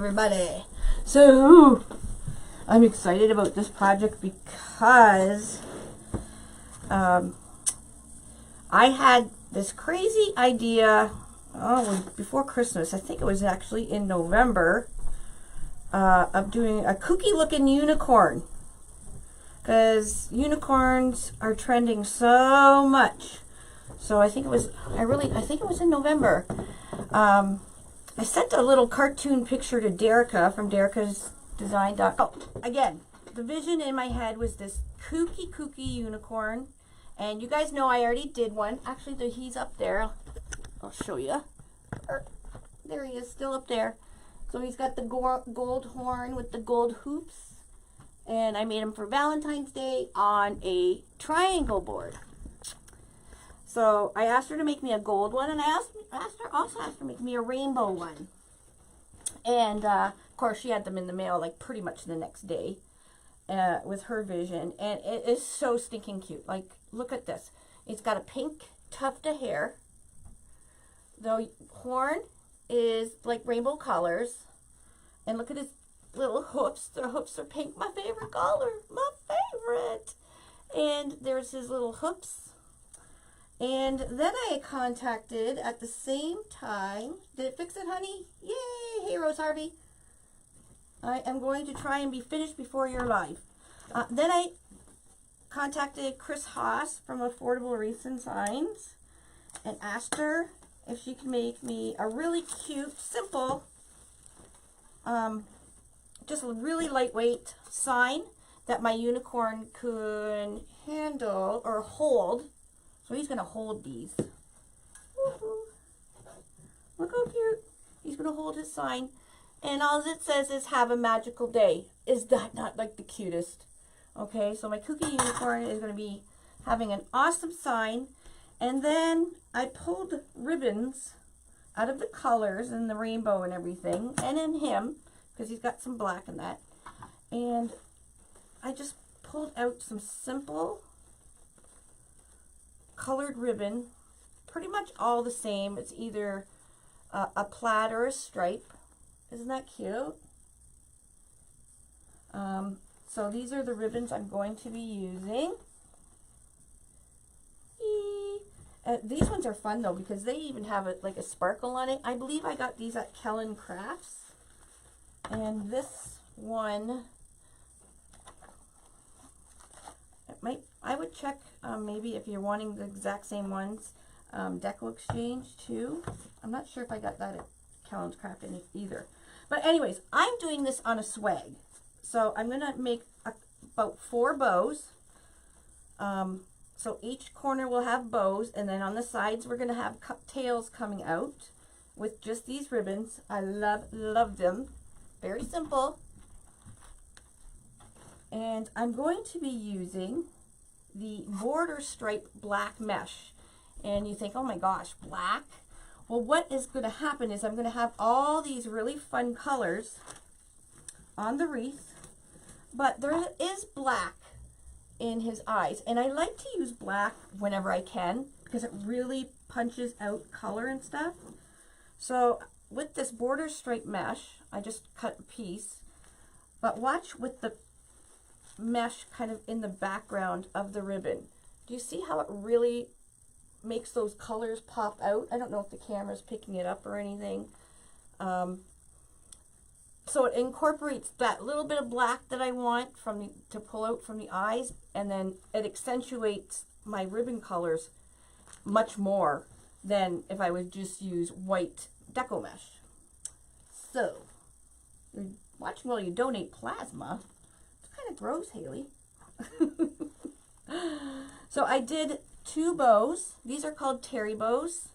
everybody. So I'm excited about this project because I had this crazy idea before Christmas. I think it was actually in November of doing a kooky looking unicorn, because unicorns are trending so much. So I think it was in November. I sent a little cartoon picture to Derica from Derica's Design.com. Oh, again, the vision in my head was this kooky unicorn. And you guys know I already did one. Actually, he's up there. I'll show you. There he is, still up there. So he's got the gold horn with the gold hoops. And I made him for Valentine's Day on a triangle board. So I asked her to make me a gold one, and I asked her to make me a rainbow one. And of course, she had them in the mail like pretty much the next day with her vision, and it is so stinking cute. Like, look at this. It's got a pink tuft of hair. The horn is like rainbow colors, and look at his little hooves. The hooves are pink, my favorite color, my favorite. And there's his little hoops. And then I contacted at the same time. Did it fix it, honey? Yay! Hey, Rose Harvey. I am going to try and be finished before you're live. Then I contacted Chris Haas from Affordable Wreaths and Signs and asked her if she could make me a really cute, simple, just a really lightweight sign that my unicorn could handle or hold. So he's going to hold these. Woohoo. Look how cute. He's going to hold his sign. And all it says is, have a magical day. Is that not like the cutest? Okay, so my kooky unicorn is going to be having an awesome sign. And then I pulled ribbons out of the colors and the rainbow and everything. And in him, because he's got some black in that. And I just pulled out some simple colored ribbon, pretty much all the same. It's either a plaid or a stripe. Isn't that cute? So these are the ribbons I'm going to be using. These ones are fun though, because they even have like a sparkle on it. I believe I got these at Kellen Crafts. And this one, I would check maybe if you're wanting the exact same ones, Deco Exchange too. I'm not sure if I got that at Callan's Craft either. But anyways, I'm doing this on a swag. So I'm going to make about 4 bows. So each corner will have bows, and then on the sides we're going to have tails coming out with just these ribbons. I love them. Very simple. And I'm going to be using the border stripe black mesh. And you think, oh my gosh, black? Well, what is going to happen is I'm going to have all these really fun colors on the wreath, but there is black in his eyes. And I like to use black whenever I can because it really punches out color and stuff. So with this border stripe mesh, I just cut a piece, but watch with the mesh kind of in the background of the ribbon. Do you see how it really makes those colors pop out? I don't know if the camera's picking it up or anything. So it incorporates that little bit of black that I want to pull out from the eyes, and then it accentuates my ribbon colors much more than if I would just use white deco mesh. So you're watching while you donate plasma. Kind of gross, Haley. So I did 2 bows. These are called terry bows.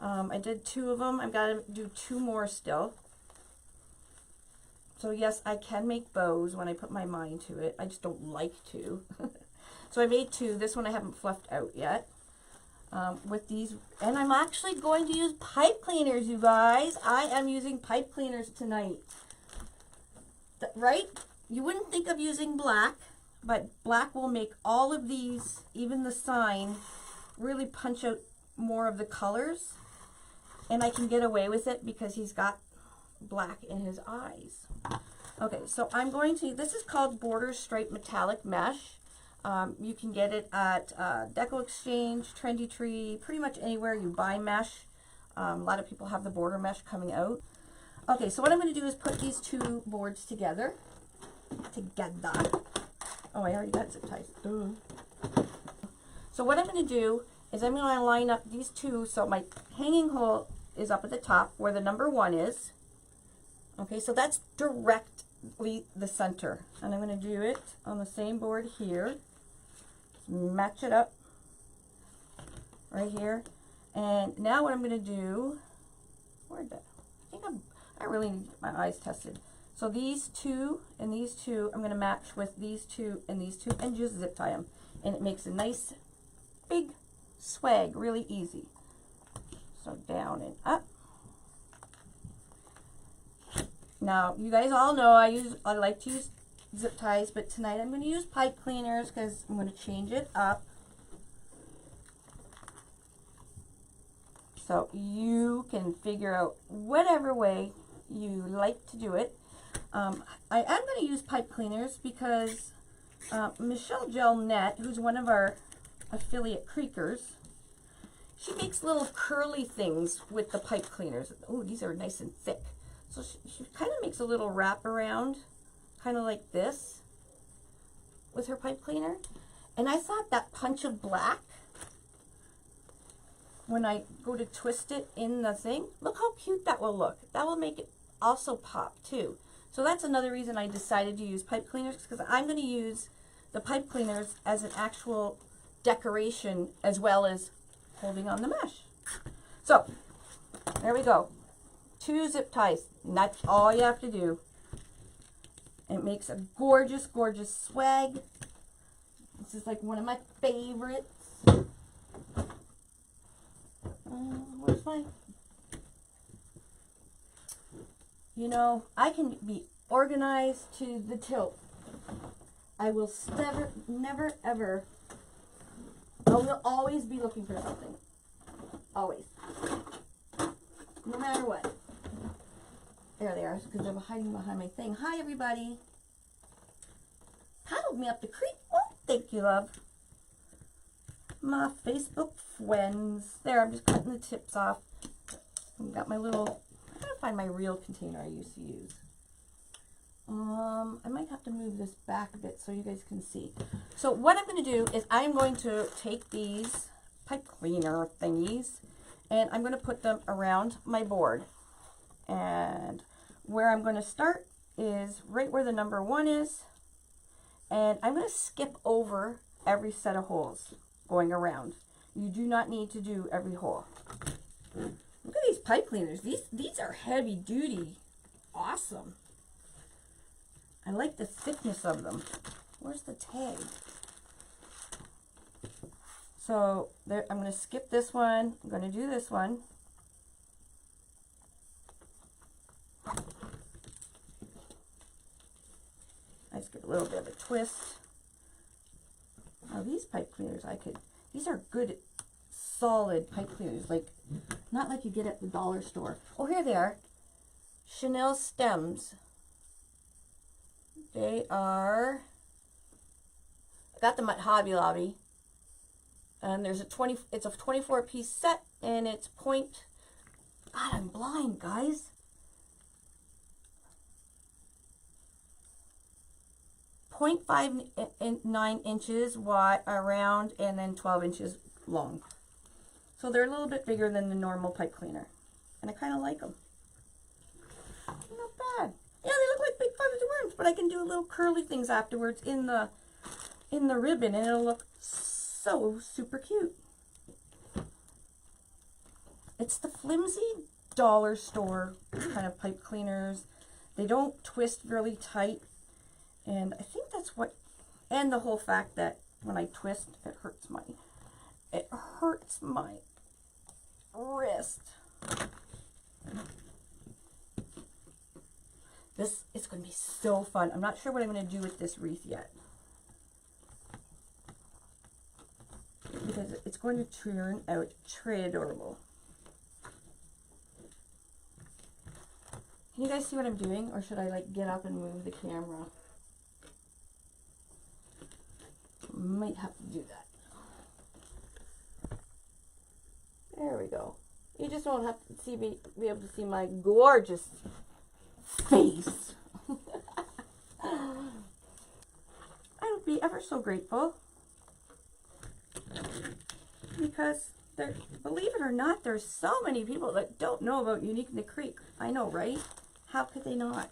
I did 2 of them. I've got to do 2 more still. So yes, I can make bows when I put my mind to it. I just don't like to. So I made 2. This one I haven't fluffed out yet. With these, and I'm actually going to use pipe cleaners, you guys. I am using pipe cleaners tonight. Right? You wouldn't think of using black, but black will make all of these, even the sign, really punch out more of the colors. And I can get away with it because he's got black in his eyes. Okay, so I'm going to, this is called Border Stripe Metallic Mesh. You can get it at Deco Exchange, Trendy Tree, pretty much anywhere you buy mesh. A lot of people have the border mesh coming out. Okay, so what I'm going to do is put these two boards together. Oh, I already got zip ties. So what I'm going to do is I'm going to line up these two so my hanging hole is up at the top where the number 1 is. Okay, so that's directly the center. And I'm going to do it on the same board here. Match it up right here. And now what I'm going to do, where'd that? I really need my eyes tested. So these two and these two, I'm going to match with these two and these two and just zip tie them. And it makes a nice big swag, really easy. So down and up. Now, you guys all know I like to use zip ties, but tonight I'm going to use pipe cleaners because I'm going to change it up. So you can figure out whatever way you like to do it. I am going to use pipe cleaners because Michelle Gelnet, who's one of our affiliate creekers, she makes little curly things with the pipe cleaners. Oh, these are nice and thick. So she kind of makes a little wrap around, kind of like this, with her pipe cleaner. And I thought that punch of black, when I go to twist it in the thing, look how cute that will look. That will make it also pop too. So that's another reason I decided to use pipe cleaners, because I'm going to use the pipe cleaners as an actual decoration as well as holding on the mesh. So there we go. 2 zip ties. And that's all you have to do. It makes a gorgeous, gorgeous swag. This is like one of my favorites. Where's my... You know, I can be organized to the tilt. I will never, ever... I will always be looking for something. Always. No matter what. There they are, because they're hiding behind my thing. Hi, everybody. Paddled me up the creek. Oh, thank you, love. My Facebook friends. There, I'm just cutting the tips off. I've got my little... I'm going to find my real container I used to use. I might have to move this back a bit so you guys can see. So what I'm going to do is I'm going to take these pipe cleaner thingies and I'm going to put them around my board. And where I'm going to start is right where the number 1 is. And I'm going to skip over every set of holes going around. You do not need to do every hole. Look at these pipe cleaners. These are heavy duty. Awesome. I like the thickness of them. Where's the tag? So there, I'm going to skip this one. I'm going to do this one. I just give a little bit of a twist. Now these pipe cleaners, these are good, solid pipe cleaners. Like, not like you get at the dollar store. Oh, here they are. Chanel stems. They are, I got them at Hobby Lobby. And there's it's a 24 piece set and it's God, I'm blind, guys. 0.59 inches wide around and then 12 inches long. So they're a little bit bigger than the normal pipe cleaner. And I kind of like them. Not bad. Yeah, they look like big feathers of worms, but I can do little curly things afterwards in the ribbon and it'll look so super cute. It's the flimsy dollar store kind of pipe cleaners. They don't twist really tight. And I think that's what, and the whole fact that when I twist, it hurts my wrist. This is going to be so fun. I'm not sure what I'm going to do with this wreath yet. Because it's going to turn out très adorable. Can you guys see what I'm doing? Or should I like get up and move the camera? Might have to do that. There we go. You just won't have to see me, be able to see my gorgeous face. I would be ever so grateful because there, believe it or not, there's so many people that don't know about Unique in the Creek. I know, right? How could they not?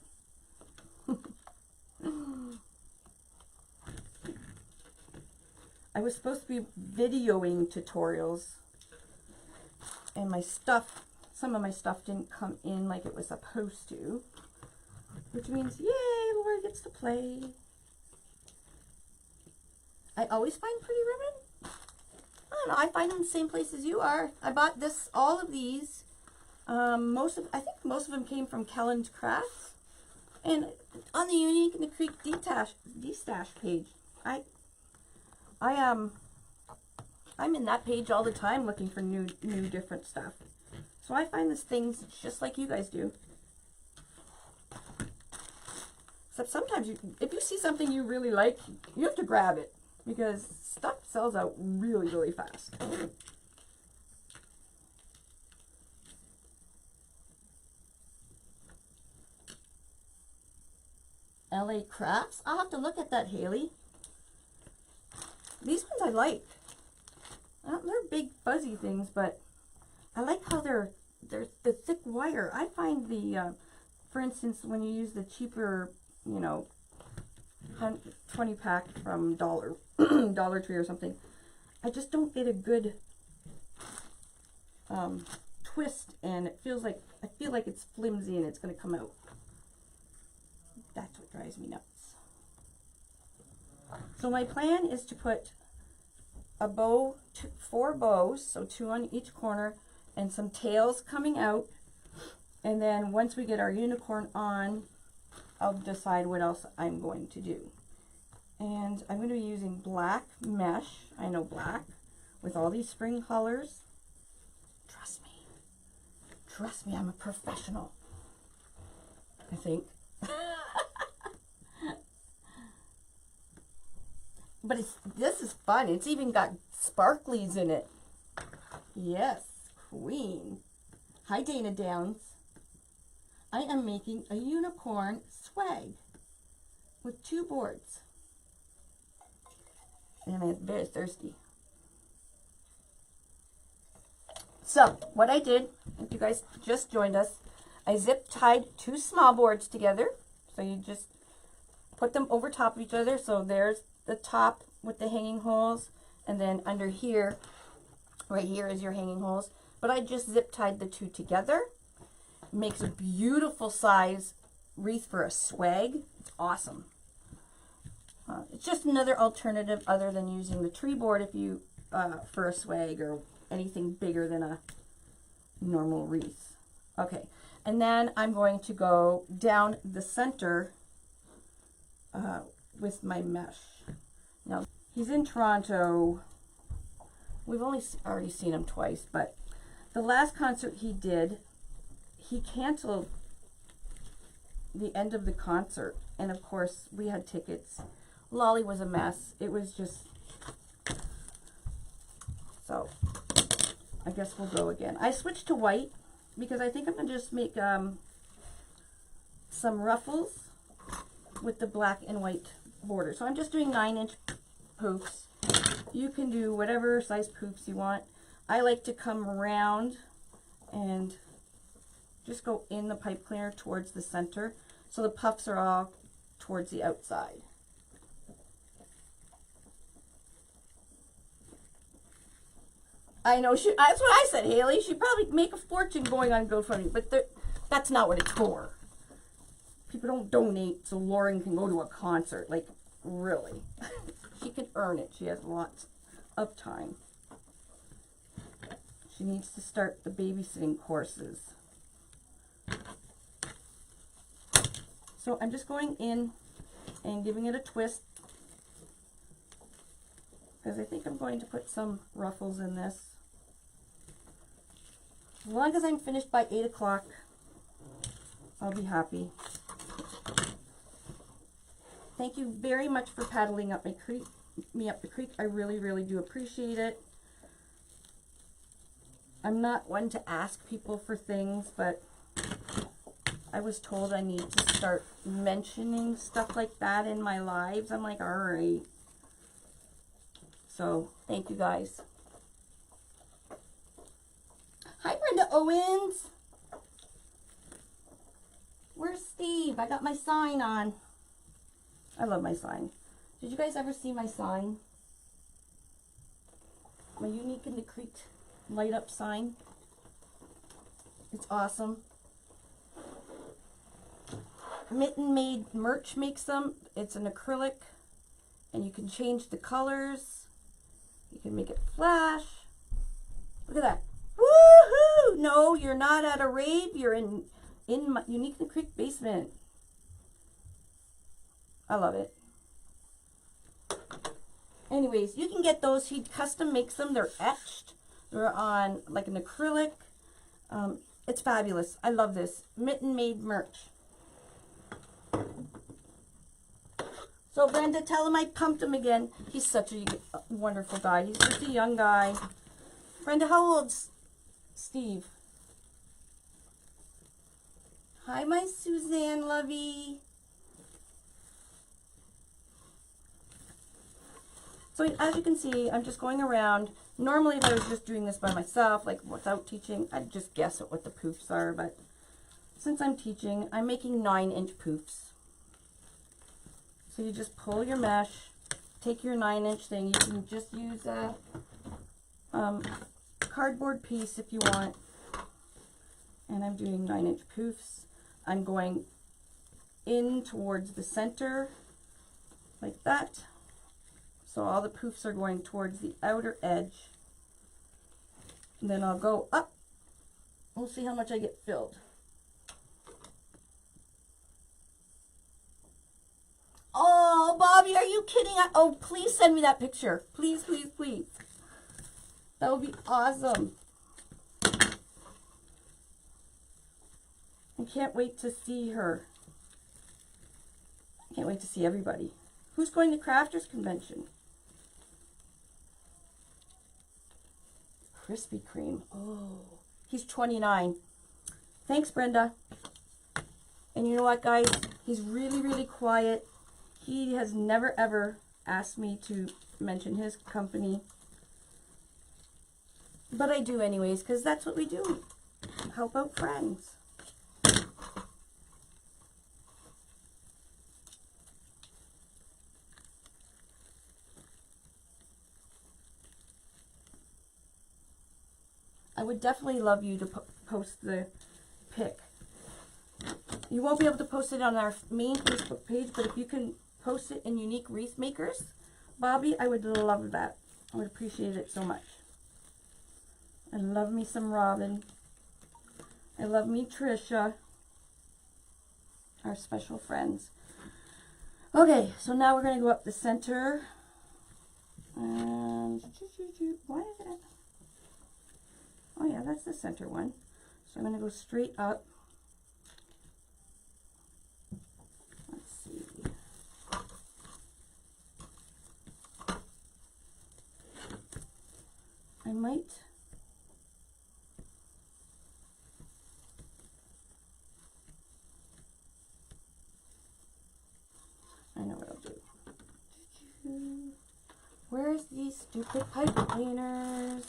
I was supposed to be videoing tutorials, and my stuff, some of my stuff didn't come in like it was supposed to, which means, yay, Laura gets to play. I always find pretty ribbon. I don't know, I find them in the same place as you are. I bought this, all of these. I think most of them came from Kellen's Crafts. And on the Unique in the Creek destash page, I'm in that page all the time looking for new different stuff. So I find these things just like you guys do. Except sometimes if you see something you really like, you have to grab it because stuff sells out really, really fast. LA Crafts? I'll have to look at that, Haley. These ones I like. They're big fuzzy things, but I like how they're the thick wire. I find the, for instance, when you use the cheaper, you know, 20 pack from Dollar Tree or something, I just don't get a good twist, and it feels like, I feel like it's flimsy and it's going to come out. That's what drives me nuts. So my plan is to put a bow, 4 bows, so 2 on each corner, and some tails coming out. And then once we get our unicorn on, I'll decide what else I'm going to do. And I'm going to be using black mesh. I know black, with all these spring colors. Trust me. Trust me, I'm a professional. I think. But this is fun. It's even got sparklies in it. Yes, queen. Hi, Dana Downs. I am making a unicorn swag with 2 boards. And I'm very thirsty. So, what I did, if you guys just joined us, I zip tied 2 small boards together. So you just put them over top of each other. So there's the top with the hanging holes, and then under here, right here is your hanging holes. But I just zip tied the 2 together. Makes a beautiful size wreath for a swag. It's awesome. It's just another alternative other than using the tree board if you for a swag or anything bigger than a normal wreath. Okay, and then I'm going to go down the center with my mesh. Now, he's in Toronto. We've only already seen him twice, but the last concert he did, he canceled the end of the concert. And of course, we had tickets. Lolly was a mess. It was just... So, I guess we'll go again. I switched to white because I think I'm going to just make some ruffles with the black and white border. So I'm just doing 9-inch poofs. You can do whatever size poofs you want. I like to come around and just go in the pipe cleaner towards the center. So the puffs are all towards the outside. I know, that's what I said, Haley. She'd probably make a fortune going on GoFundMe, but that's not what it's for. People don't donate so Lauren can go to a concert. Like, really. She can earn it. She has lots of time. She needs to start the babysitting courses. So I'm just going in and giving it a twist, because I think I'm going to put some ruffles in this. As long as I'm finished by 8 o'clock, I'll be happy. Thank you very much for paddling up me up the creek. I really, really do appreciate it. I'm not one to ask people for things, but I was told I need to start mentioning stuff like that in my lives. I'm like, all right. So, thank you guys. Hi, Brenda Owens. Where's Steve? I got my sign on. I love my sign. Did you guys ever see my sign? My Unique in the Creek light up sign. It's awesome. Mitten Made Merch makes them. It's an acrylic and you can change the colors. You can make it flash. Look at that. Woohoo! No, you're not at a rave. You're in my Unique in the Creek basement. I love it. Anyways, you can get those. He custom makes them. They're etched. They're on like an acrylic. It's fabulous. I love this. Mitten Made Merch. So Brenda, tell him I pumped him again. He's such a wonderful guy. He's just a young guy. Brenda, how old's Steve? Hi, my Suzanne lovey. So as you can see, I'm just going around. Normally if I was just doing this by myself, like without teaching, I'd just guess at what the poofs are. But since I'm teaching, I'm making 9-inch poofs. So you just pull your mesh, take your 9-inch thing. You can just use a cardboard piece if you want. And I'm doing 9-inch poofs. I'm going in towards the center, like that. So all the poofs are going towards the outer edge. And then I'll go up. We'll see how much I get filled. Oh, Bobby, are you kidding? Oh, please send me that picture. Please, please, please. That would be awesome. I can't wait to see her. I can't wait to see everybody. Who's going to Crafters Convention? Krispy Kreme. Oh, he's 29. Thanks, Brenda. And you know what, guys? He's really, really quiet. He has never, ever asked me to mention his company. But I do anyways, because that's what we do. Help out friends. I would definitely love you to post the pic. You won't be able to post it on our main Facebook page, but if you can post it in Unique Wreath Makers, Bobby, I would love that. I would appreciate it so much. I love me some Robin. I love me Trisha. Our special friends. Okay, so now we're going to go up the center. And why is it? Oh yeah, that's the center one. So I'm going to go straight up. Let's see. I might. I know what I'll do. Where's these stupid pipe cleaners?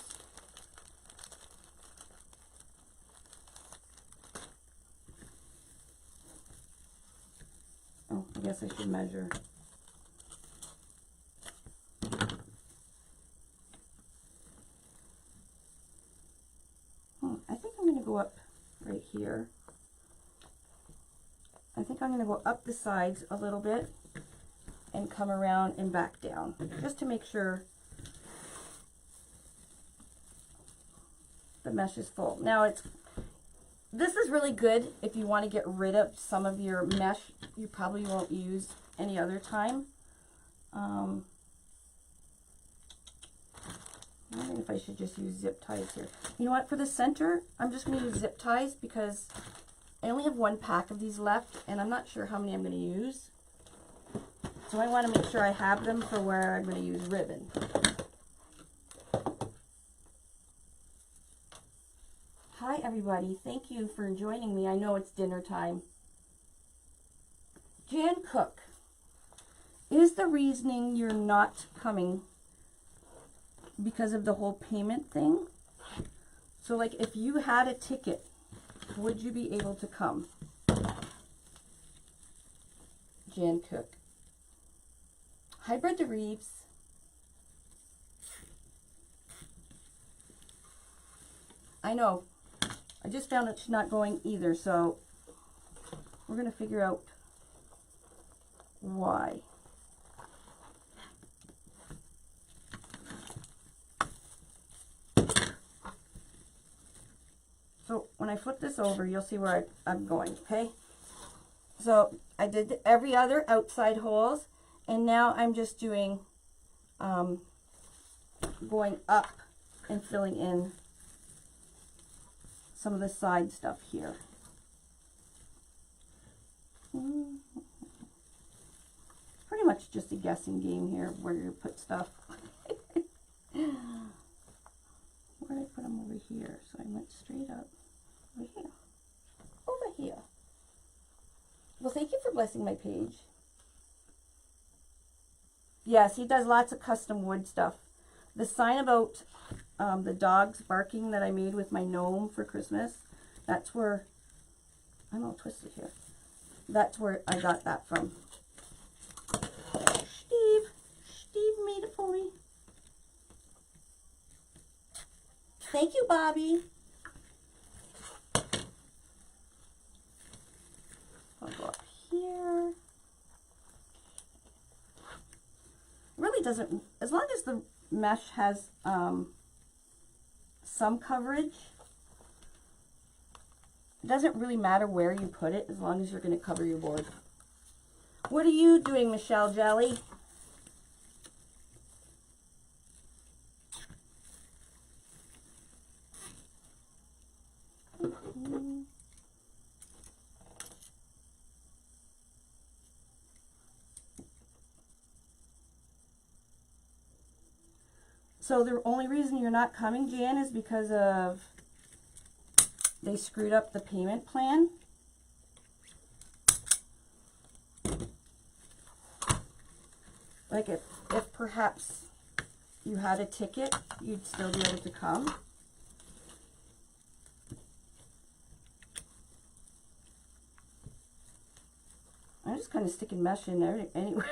Oh, I guess I should measure. I think I'm going to go up right here. I think I'm going to go up the sides a little bit and come around and back down, just to make sure the mesh is full. Now this is really good if you want to get rid of some of your mesh you probably won't use any other time. I'm wondering if I should just use zip ties here. You know what, for the center, I'm just going to use zip ties because I only have one pack of these left, and I'm not sure how many I'm going to use. So I want to make sure I have them for where I'm going to use ribbon. Hi everybody, thank you for joining me. I know it's dinner time. Jan Cook, is the reasoning you're not coming because of the whole payment thing? So like if you had a ticket, would you be able to come? Jan Cook. Hi, Brenda Reeves. I know. I just found out she's not going either, so we're going to figure out why. So when I flip this over, you'll see where I'm going, okay? So I did every other outside holes, and now I'm just doing, going up and filling in some of the side stuff here. Pretty much just a guessing game here where you put stuff. Where did I put them? Over here? So I went straight up. Over here. Over here. Well, thank you for blessing my page. Yes, he does lots of custom wood stuff. The sign about the dogs barking that I made with my gnome for Christmas, that's where, I'm all twisted here. That's where I got that from. Steve made it for me. Thank you, Bobby. I'll go up here. It really doesn't, as long as the mesh has some coverage, it doesn't really matter where you put it as long as you're going to cover your board. What are you doing, Michelle Jelly? So the only reason you're not coming, Jan, is because of they screwed up the payment plan. Like if perhaps you had a ticket, you'd still be able to come. I'm just kind of sticking mesh in there anyway.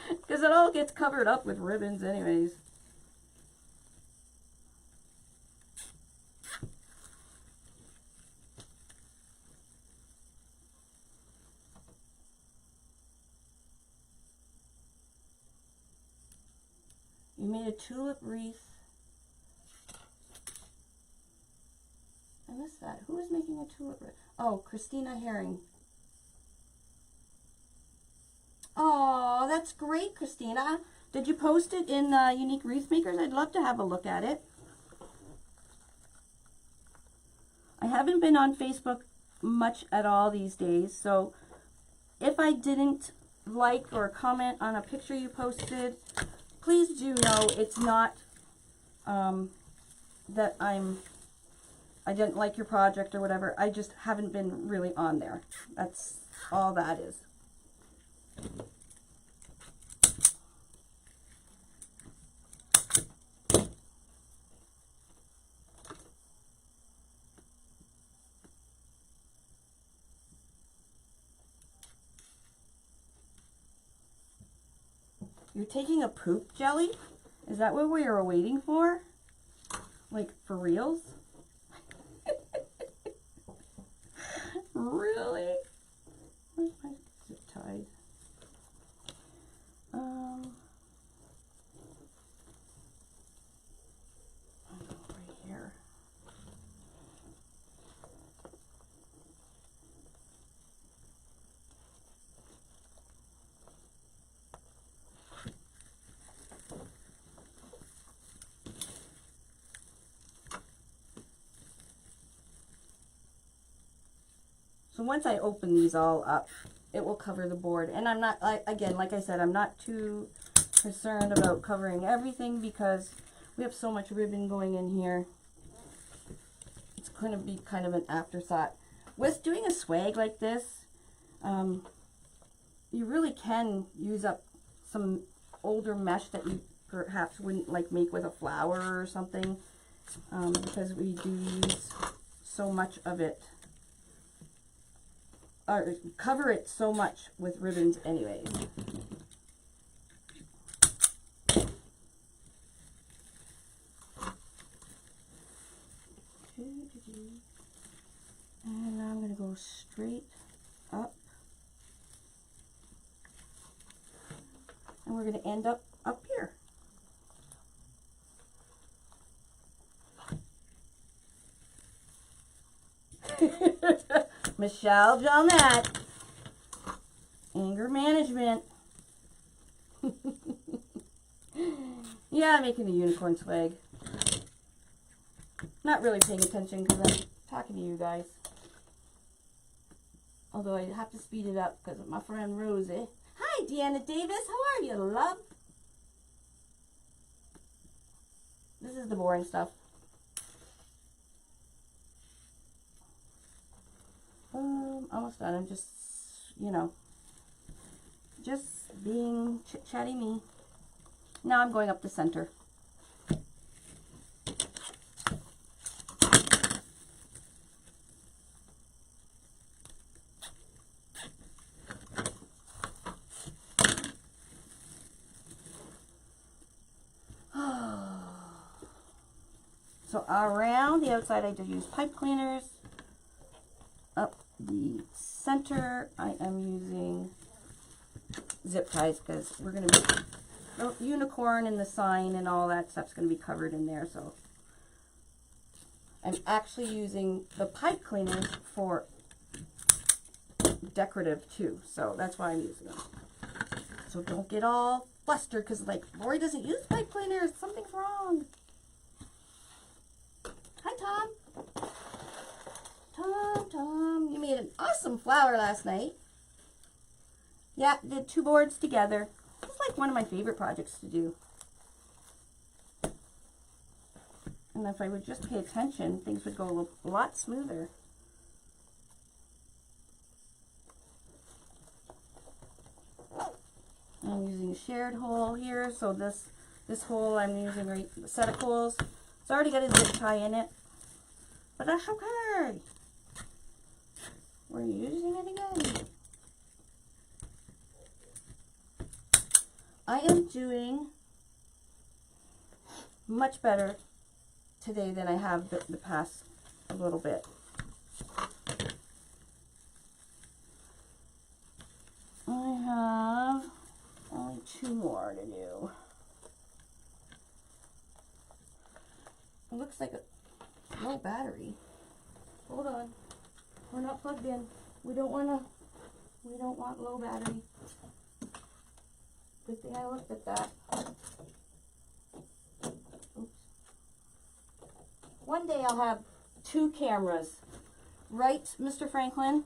Because it all gets covered up with ribbons anyways. You made a tulip wreath. I missed that. Who is making a tulip wreath? Oh, Christina Herring. Oh, that's great, Christina. Did you post it in Unique Wreath Makers? I'd love to have a look at it. I haven't been on Facebook much at all these days, so if I didn't like or comment on a picture you posted, please do know it's not that I didn't like your project or whatever. I just haven't been really on there. That's all that is. You're taking a poop, Jelly? Is that what we were waiting for? Like, for reals? Really? Where's my zip tie? Right here. So once I open these all up, it will cover the board. And I'm not, again, like I said, I'm not too concerned about covering everything because we have so much ribbon going in here. It's going to be kind of an afterthought. With doing a swag like this, you really can use up some older mesh that you perhaps wouldn't like make with a flower or something, because we do use so much of it, or cover it so much with ribbons anyways. And now I'm going to go straight up. And we're going to end up here. Michelle Jalnett. Anger management. Yeah, I'm making a unicorn swag. Not really paying attention because I'm talking to you guys. Although I have to speed it up because of my friend Rosie. Hi, Deanna Davis. How are you, love? This is the boring stuff. Almost done. I'm just, you know, just being chit-chatty me. Now I'm going up the center. So around the outside, I did use pipe cleaners. Up the center, I am using zip ties because we're going to be, the unicorn and the sign and all that stuff's going to be covered in there. So I'm actually using the pipe cleaners for decorative too. So that's why I'm using them. So don't get all flustered because like, Lori doesn't use pipe cleaners. Something's wrong. Hi, Tom. Tom, you made an awesome flower last night. Yeah, did 2 boards together. It's like one of my favorite projects to do. And if I would just pay attention, things would go a lot smoother. I'm using a shared hole here, so this hole I'm using a set of holes. It's already got a zip tie in it, but that's okay. We're using it again. I am doing much better today than I have the past a little bit. I have only 2 more to do. It looks like a low battery. Hold on. We're not plugged in. We don't want low battery. Good thing I looked at that. Oops. One day I'll have 2 cameras. Right, Mr. Franklin?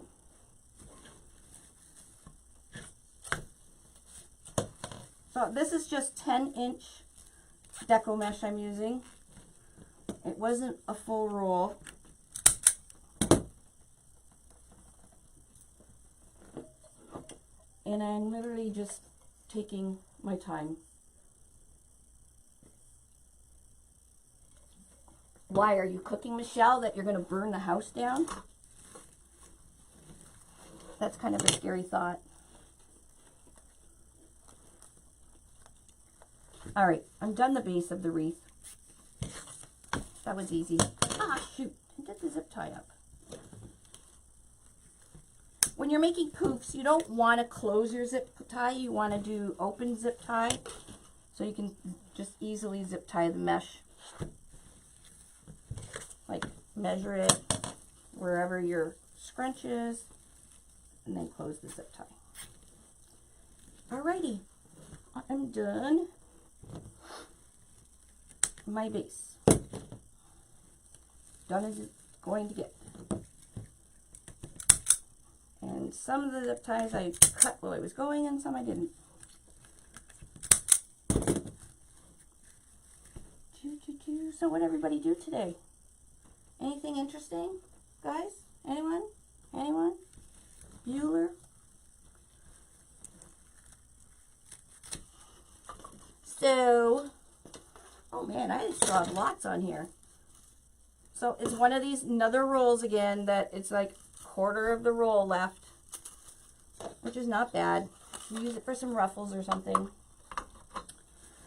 So this is just 10-inch deco mesh I'm using. It wasn't a full roll. And I'm literally just taking my time. Why are you cooking, Michelle, that you're going to burn the house down? That's kind of a scary thought. All right, I'm done the base of the wreath. That was easy. Ah, shoot, I did the zip tie up. When you're making poofs, you don't want to close your zip tie. You want to do open zip tie. So you can just easily zip tie the mesh. Like measure it wherever your scrunch is. And then close the zip tie. Alrighty. I'm done my base. Done as it's going to get. some of the zip ties I cut while I was going and some I didn't. So what did everybody do today? Anything interesting, guys? Anyone? Anyone? Bueller? So, oh man, I still have lots on here. So it's one of these another rolls again that it's like quarter of the roll left, which is not bad. You use it for some ruffles or something.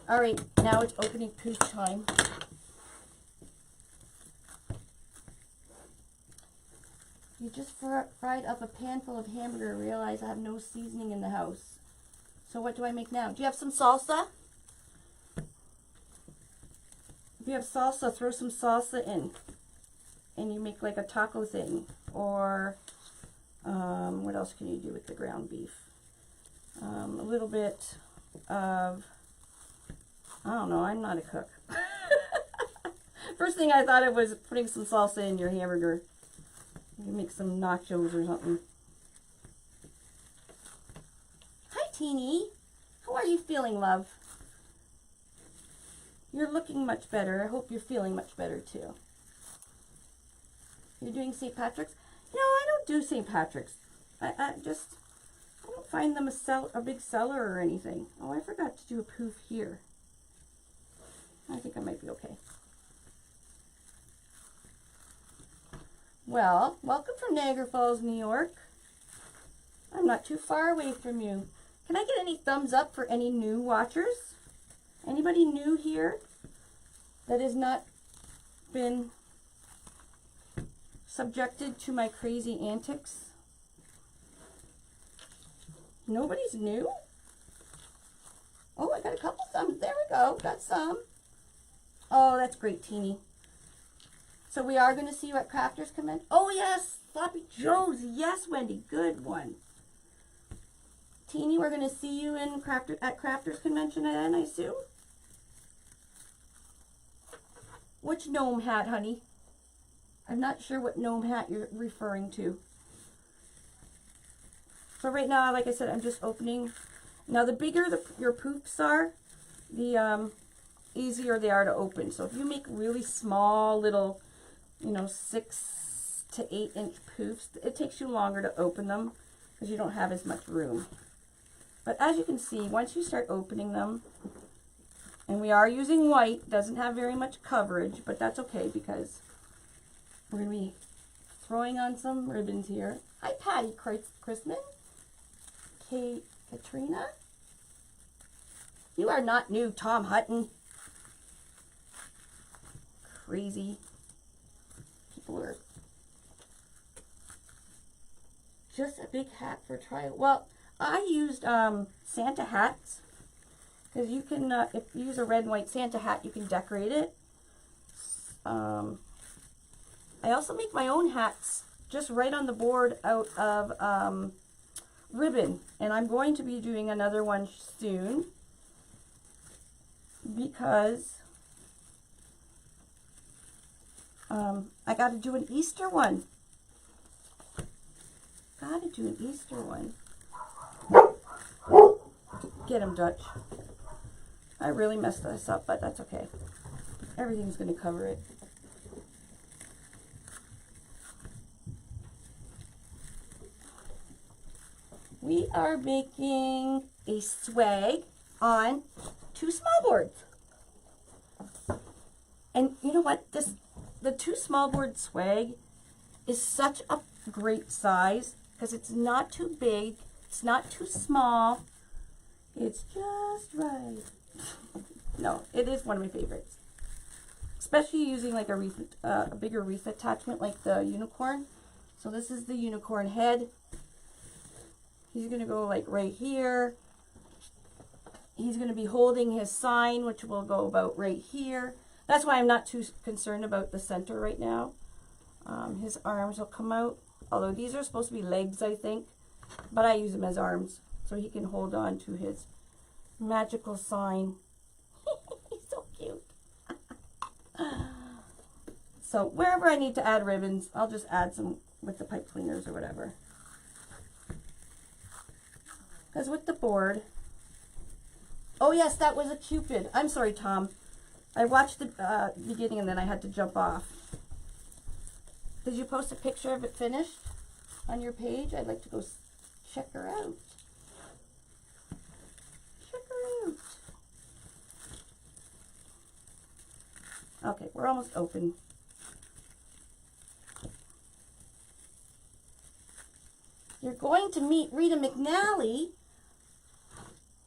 All right, now it's opening poof time. You just fried up a pan full of hamburger and realize I have no seasoning in the house. So what do I make now? Do you have some salsa? If you have salsa, throw some salsa in. And you make like a taco thing. Or what else can you do with the ground beef? A little bit of, I don't know, I'm not a cook. First thing I thought of was putting some salsa in your hamburger. You can make some nachos or something. Hi, Teeny. How are you feeling, love? You're looking much better. I hope you're feeling much better, too. You're doing St. Patrick's? No, I don't do St. Patrick's. I don't find them a big seller or anything. Oh, I forgot to do a poof here. I think I might be okay. Well, welcome from Niagara Falls, New York. I'm not too far away from you. Can I get any thumbs up for any new watchers? Anybody new here that has not been subjected to my crazy antics? Nobody's new? Oh, I got a couple thumbs. There we go. Got some. Oh, that's great, Teeny. So we are going to see you at Crafters Convention. Oh, yes. Floppy Joe's. Yes, Wendy. Good one. Teeny, we're going to see you at Crafters Convention again, I assume. Which gnome hat, honey? I'm not sure what gnome hat you're referring to. So right now, like I said, I'm just opening. Now, the bigger your poofs are, the easier they are to open. So if you make really small little, 6 to 8 inch poofs, it takes you longer to open them because you don't have as much room. But as you can see, once you start opening them, and we are using white, doesn't have very much coverage, but that's okay because we're going to be throwing on some ribbons here. Hi, Patty Christman. Katrina. You are not new, Tom Hutton. Crazy. People are just a big hat for trial. Well, I used Santa hats because you can, if you use a red and white Santa hat, you can decorate it. I also make my own hats just right on the board out of ribbon, and I'm going to be doing another one soon because I got to do an Easter one. Got to do an Easter one. Get him, Dutch. I really messed this up, but that's okay. Everything's going to cover it. We are making a swag on 2 small boards. And you know what? The 2 small board swag is such a great size because it's not too big, it's not too small, it's just right. No, it is one of my favorites. Especially using like a bigger wreath attachment like the unicorn. So this is the unicorn head. He's going to go like right here. He's going to be holding his sign, which will go about right here. That's why I'm not too concerned about the center right now. His arms will come out. Although these are supposed to be legs, I think. But I use them as arms. So he can hold on to his magical sign. He's so cute. So wherever I need to add ribbons, I'll just add some with the pipe cleaners or whatever. Because with the board, oh yes, that was a Cupid. I'm sorry, Tom. I watched the beginning and then I had to jump off. Did you post a picture of it finished on your page? I'd like to go check her out. Check her out. Okay, we're almost open. You're going to meet Rita McNally.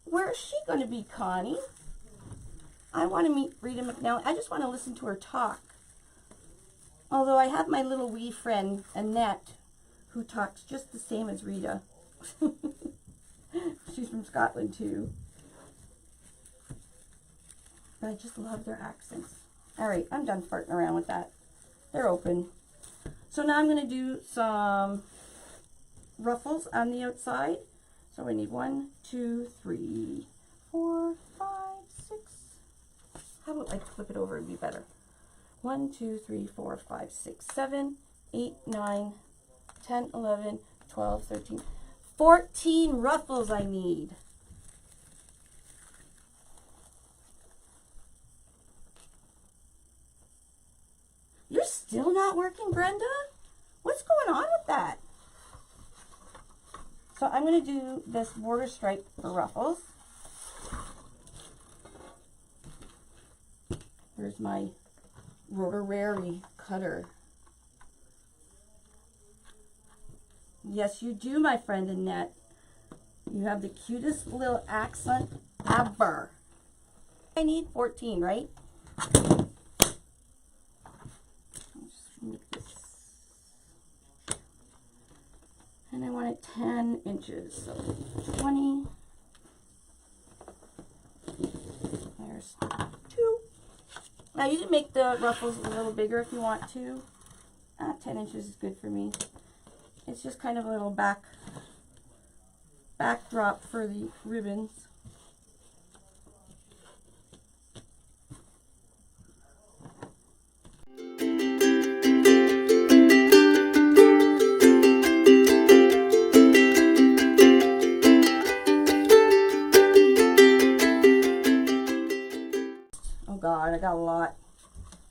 Where is she going to be, Connie? I want to meet Rita McNally. I just want to listen to her talk. Although I have my little wee friend, Annette, who talks just the same as Rita. She's from Scotland, too. But I just love their accents. All right, I'm done farting around with that. They're open. So now I'm going to do some ruffles on the outside. So I need 1, 2, 3, 4, 5, 6. How about I flip it over? It'd be better. 1, 2, 3, 4, 5, 6, 7, 8, 9, 10, 11, 12, 13, 14 ruffles I need. You're still not working, Brenda? What's going on with that? So I'm going to do this border stripe for ruffles. Here's my rotary cutter. Yes, you do, my friend Annette. You have the cutest little accent ever. I need 14, right? And I want it 10 inches, so 20. There's 2. Now you can make the ruffles a little bigger if you want to. 10 inches is good for me. It's just kind of a little backdrop for the ribbons. Oh God, I got a lot.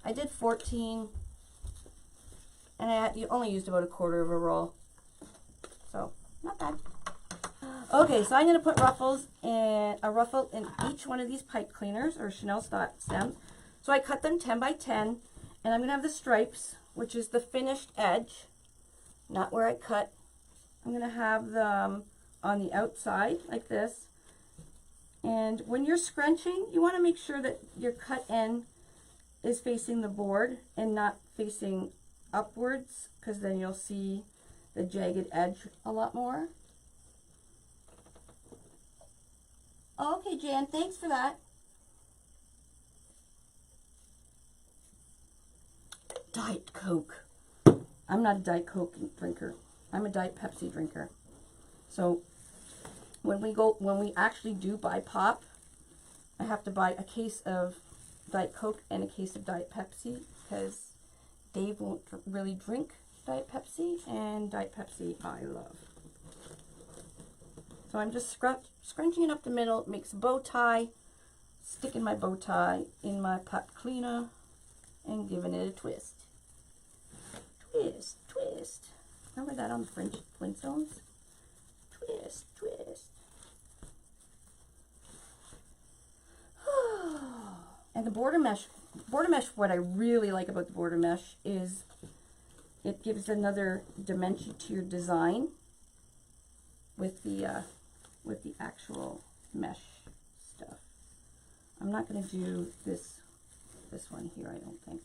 I did 14, and you only used about 1/4 of a roll, so not bad. Okay, so I'm going to put ruffles and a ruffle in each one of these pipe cleaners or Chanel stems. So I cut them 10 by 10, and I'm going to have the stripes, which is the finished edge, not where I cut. I'm going to have them on the outside like this. And when you're scrunching, you want to make sure that your cut end is facing the board and not facing upwards, because then you'll see the jagged edge a lot more. Okay, Jan, thanks for that. Diet Coke. I'm not a Diet Coke drinker. I'm a Diet Pepsi drinker. So when we actually do buy pop, I have to buy a case of Diet Coke and a case of Diet Pepsi, because Dave won't really drink Diet Pepsi, and Diet Pepsi I love. So I'm just scrunching it up the middle. It makes a bow tie, sticking my bow tie in my pot cleaner and giving it a twist. Twist, twist. Remember that on the French Flintstones? Twist, twist. And the border mesh, what I really like about the border mesh is it gives another dimension to your design with the actual mesh stuff. I'm not going to do this one here, I don't think.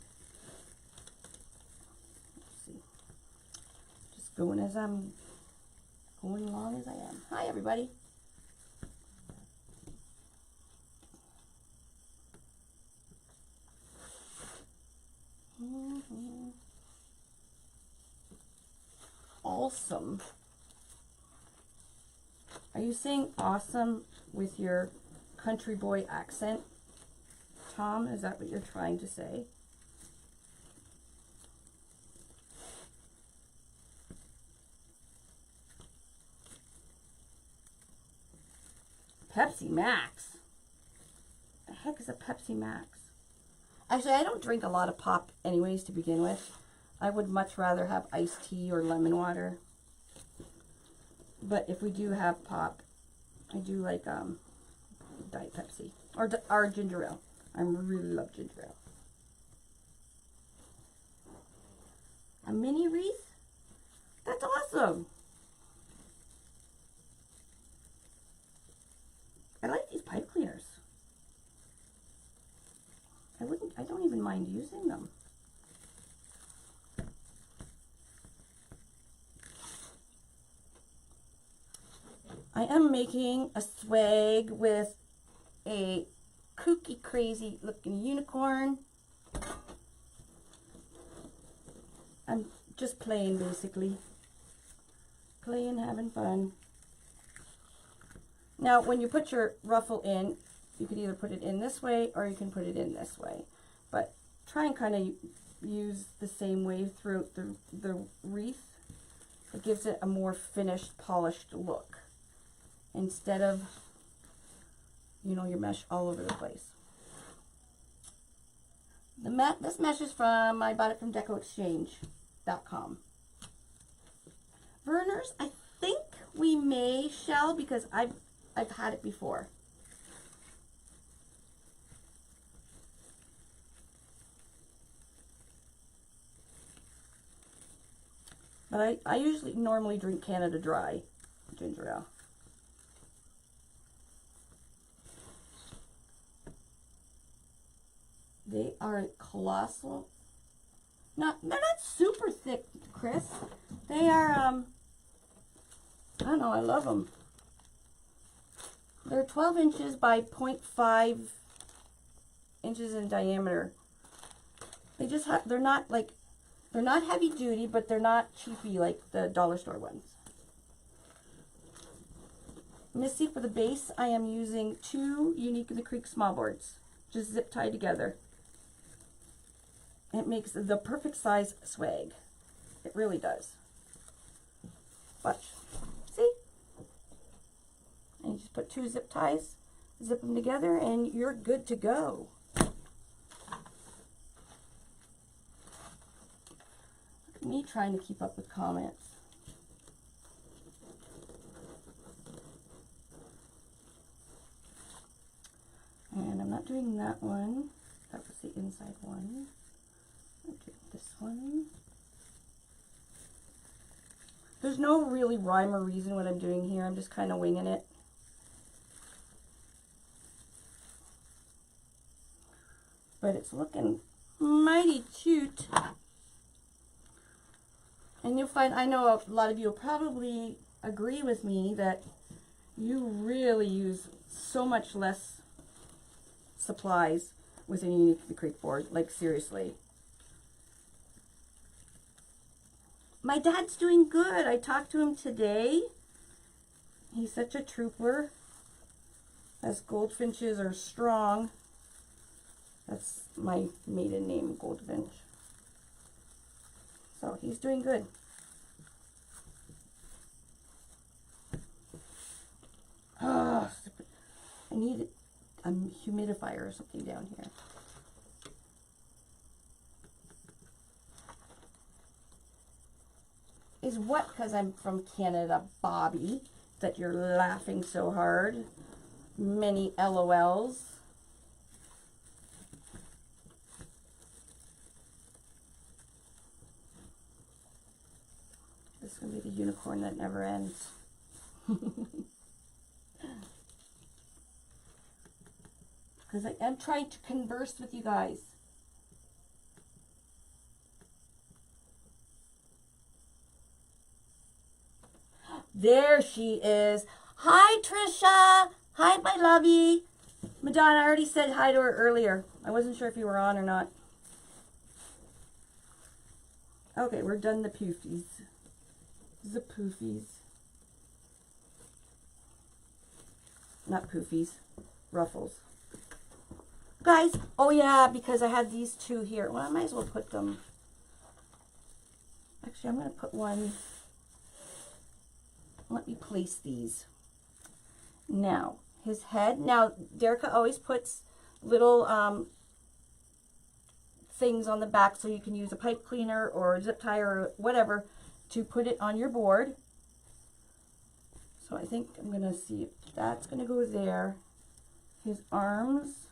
Let's see. Just going along as I am. Hi, everybody. Awesome. Are you saying awesome with your country boy accent, Tom? Is that what you're trying to say? Pepsi Max. The heck is a Pepsi Max? Actually, I don't drink a lot of pop anyways to begin with. I would much rather have iced tea or lemon water. But if we do have pop, I do like Diet Pepsi or ginger ale. I really love ginger ale. A mini wreath? That's awesome. I like these pipe cleaners. I don't even mind using them. I am making a swag with a kooky crazy looking unicorn. I'm just playing basically. Playing, having fun. Now when you put your ruffle in, you could either put it in this way or you can put it in this way. But try and kind of use the same way throughout the wreath. It gives it a more finished, polished look. Instead of, you know, your mesh all over the place. This mesh is from, I bought it from DecoExchange.com. Verners, I think we may shell because I've had it before. But I usually normally drink Canada Dry ginger ale. They are colossal. They're not super thick, Chris. They are, I don't know, I love them. They're 12 inches by 0.5 inches in diameter. They just have, they're not heavy duty, but they're not cheapy like the dollar store ones. Missy, for the base, I am using 2 Unique in the Creek small boards, just zip tied together. It makes the perfect size swag. It really does. Watch. See? And you just put 2 zip ties, zip them together, and you're good to go. Look at me trying to keep up with comments. And I'm not doing that one. That was the inside one. I'm doing this one. There's no really rhyme or reason what I'm doing here. I'm just kind of winging it. But it's looking mighty cute. And you'll find, I know a lot of you will probably agree with me that you really use so much less supplies with a Unique in the Creek board. Like, seriously. My dad's doing good. I talked to him today. He's such a trooper. As goldfinches are strong. That's my maiden name, Goldfinch. So he's doing good. Oh, I need a humidifier or something down here. Is what, because I'm from Canada, Bobby, that you're laughing so hard? Many LOLs. This is going to be the unicorn that never ends. Because I am trying to converse with you guys. There she is. Hi, Trisha. Hi, my lovey. Madonna, I already said hi to her earlier. I wasn't sure if you were on or not. Okay, we're done the poofies. The poofies. Not poofies. Ruffles. Guys, oh yeah, because I had these 2 here. Well, I might as well put them. Actually, I'm going to put one. Let me place these. Now, his head. Now, Derica always puts little things on the back so you can use a pipe cleaner or a zip tie or whatever to put it on your board. So I think I'm going to see if that's going to go there. His arms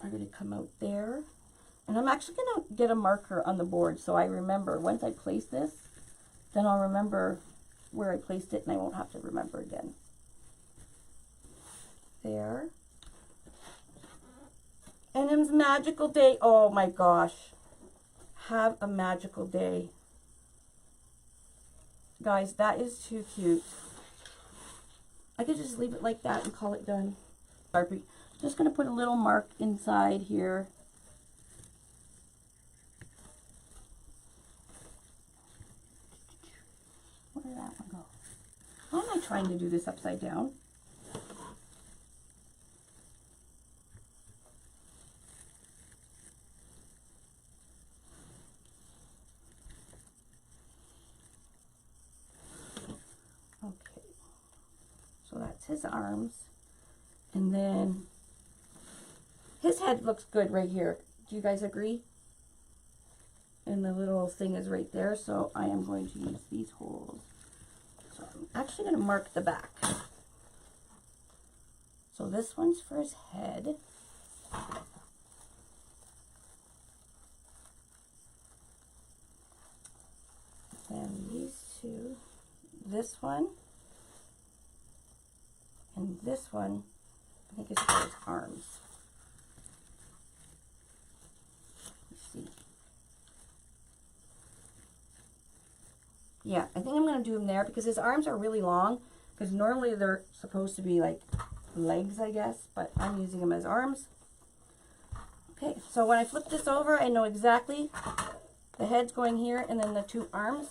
are going to come out there. And I'm actually going to get a marker on the board so I remember. Once I place this, then I'll remember where I placed it and I won't have to remember again. There. And it's a magical day. Oh my gosh. Have a magical day. Guys, that is too cute. I could just leave it like that and call it done. Just going to put a little mark inside here. Where did that one go? Why am I trying to do this upside down? Okay, so that's his arms, and then his head looks good right here. Do you guys agree? And the little thing is right there, so I am going to use these holes. So I'm actually going to mark the back. So this one's for his head. And these two, this one, and this one, I think is for his arms. Let's see. Yeah, I think I'm going to do them there because his arms are really long, because normally they're supposed to be like legs, I guess, but I'm using them as arms. Okay, so when I flip this over, I know exactly the head's going here and then the two arms.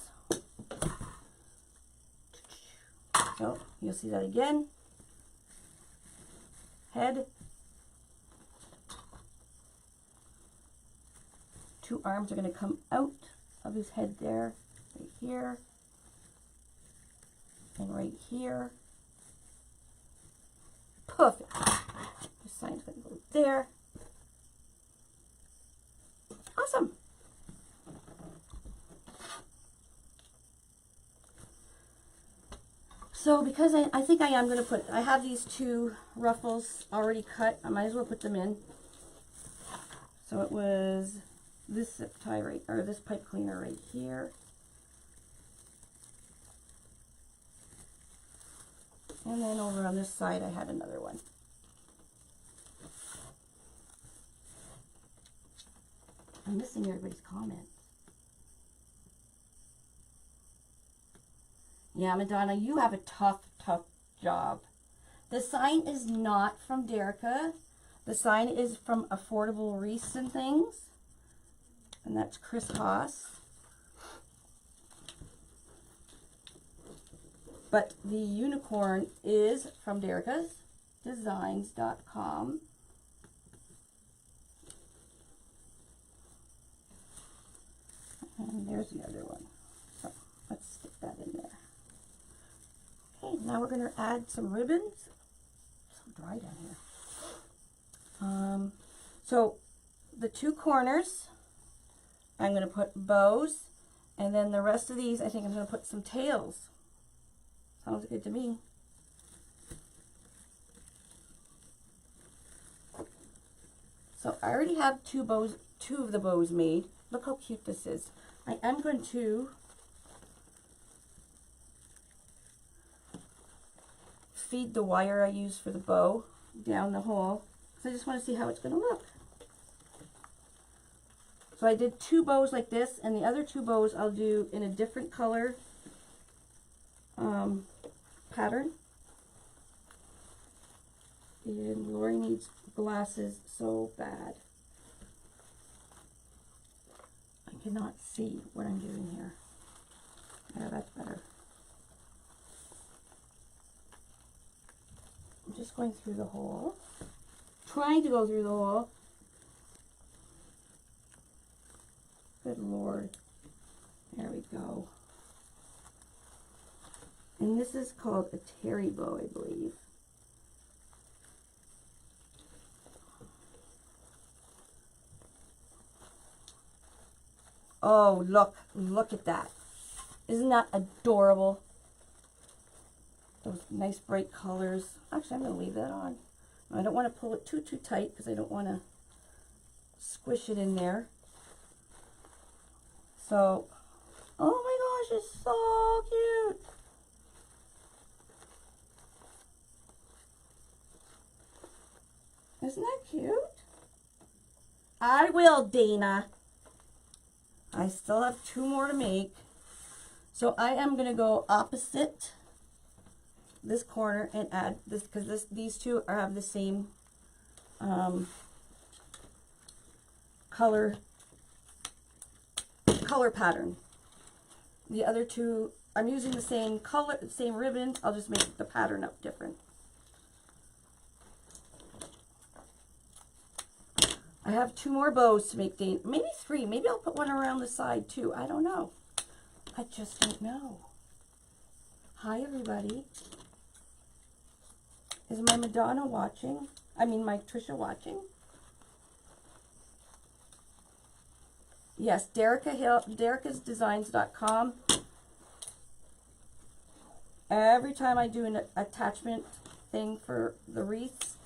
So you'll see that again. Head. Two arms are going to come out of his head there. Right here and right here. Perfect. The sign's going to go there. Awesome. So because I think I am going to put, I have these two ruffles already cut. I might as well put them in. So it was this zip tie right, or this pipe cleaner right here. And then over on this side, I had another one. I'm missing everybody's comments. Yeah, Madonna, you have a tough job. The sign is not from Derica. The sign is from Affordable Wreaths and Things. And that's Chris Haas. But the unicorn is from Derica's Designs.com. And there's the other one. So let's stick that in there. Okay, now we're going to add some ribbons. It's so dry down here. So the two corners, I'm going to put bows. And then the rest of these, I think I'm going to put some tails. Sounds good to me. So I already have two of the bows made. Look how cute this is. I am going to feed the wire I use for the bow down the hole, because I just want to see how it's going to look. So I did two bows like this, and the other two bows I'll do in a different color pattern. And Lori needs glasses so bad. I cannot see what I'm doing here. Yeah, that's better. I'm just going through the hole. Trying to go through the hole. Good Lord. There we go. And this is called a terry bow, I believe. Oh, look at that. Isn't that adorable? Those nice bright colors. Actually, I'm going to leave that on. I don't want to pull it too tight because I don't want to squish it in there. So, oh my gosh, it's so cute. Isn't that cute? I will, Dana. I still have 2 more to make. So I am going to go opposite this corner and add this, because these two have the same color pattern. The other two, I'm using the same color, same ribbon. I'll just make the pattern up different. I have 2 more bows to make, maybe 3. Maybe I'll put one around the side too. I don't know. I just don't know. Hi, everybody. Is my Madonna watching? I mean, my Trisha watching? Yes, dericasdesigns.com. Every time I do an attachment thing for the wreaths,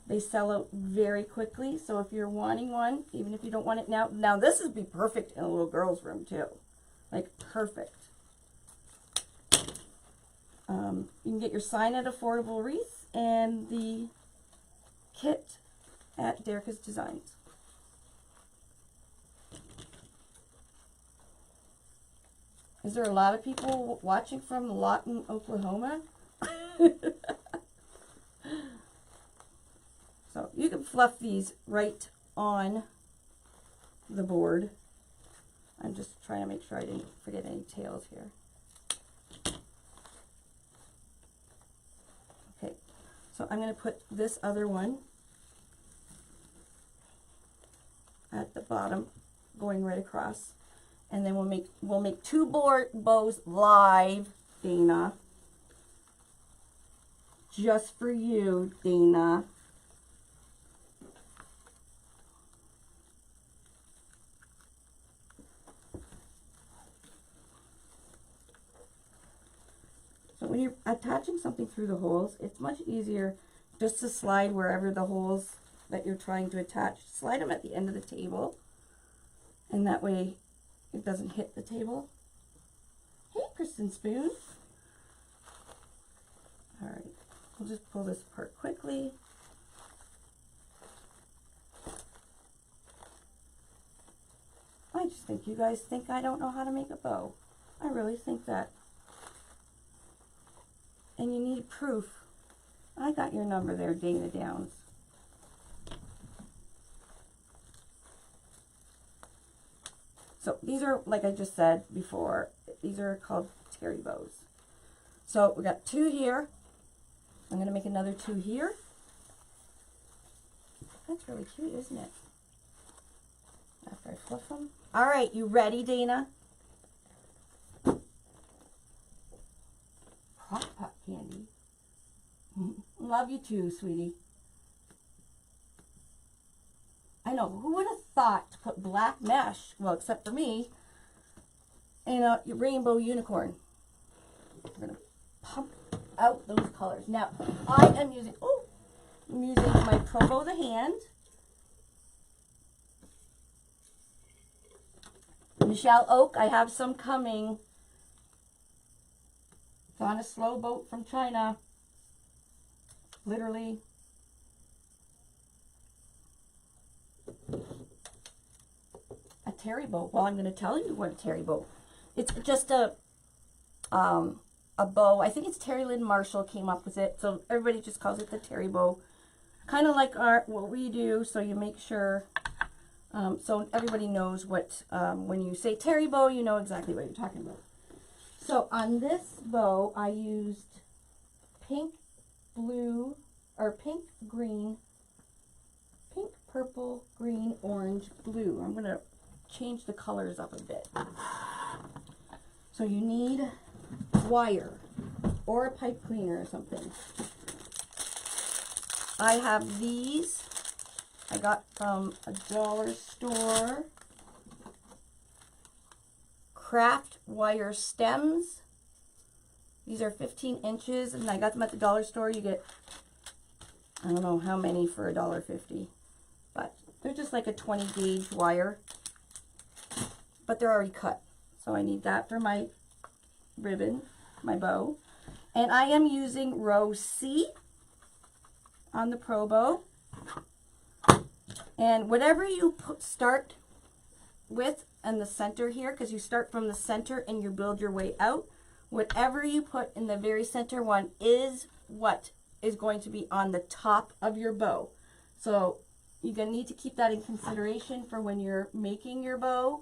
they sell out very quickly. So if you're wanting one, even if you don't want it now this would be perfect in a little girl's room too. Like, perfect. You can get your sign at Affordable Wreaths and the kit at Derrica's Designs. Is there a lot of people watching from Lawton, Oklahoma? So you can fluff these right on the board. I'm just trying to make sure I didn't forget any tails here. Okay, so I'm going to put this other one at the bottom, going right across, and then we'll make 2 bows live, Dana. Just for you, Dana. So when you're attaching something through the holes, it's much easier just to slide wherever the holes that you're trying to attach. Slide them at the end of the table, and that way it doesn't hit the table. Hey, Kristen Spoon. All right, we'll just pull this apart quickly. I just think you guys think I don't know how to make a bow. I really think that. And you need proof. I got your number there, Dana Downs. So these are, like I just said before, these are called terry bows. So we got 2 here. I'm going to make another 2 here. That's really cute, isn't it? After I fluff them. All right, you ready, Dana? Hot pot candy. Love you too, sweetie. I know, who would have thought to put black mesh, well, except for me, in a rainbow unicorn. We're going to pump out those colors. Now, I'm using my Provo the hand. Michelle Oak, I have some coming. It's on a slow boat from China. Literally. A terry bow. Well, I'm going to tell you what a terry bow. It's just a bow. I think it's Terry Lynn Marshall came up with it. So everybody just calls it the terry bow. Kind of like what we do. So you make sure, so everybody knows what, when you say terry bow, you know exactly what you're talking about. So on this bow, I used pink, blue, or pink, green, pink, purple, green, orange, blue. I'm going to change the colors up a bit. So you need wire or a pipe cleaner or something. I have these. I got from a dollar store. Craft wire stems. These are 15 inches, and I got them at the dollar store. You get, I don't know how many for $1.50, but they're just like a 20 gauge wire, but they're already cut. So I need that for my ribbon, my bow. And I am using row C on the Pro Bow. And whatever you start with in the center here, because you start from the center and you build your way out, whatever you put in the very center one is what is going to be on the top of your bow. So you're going to need to keep that in consideration for when you're making your bow.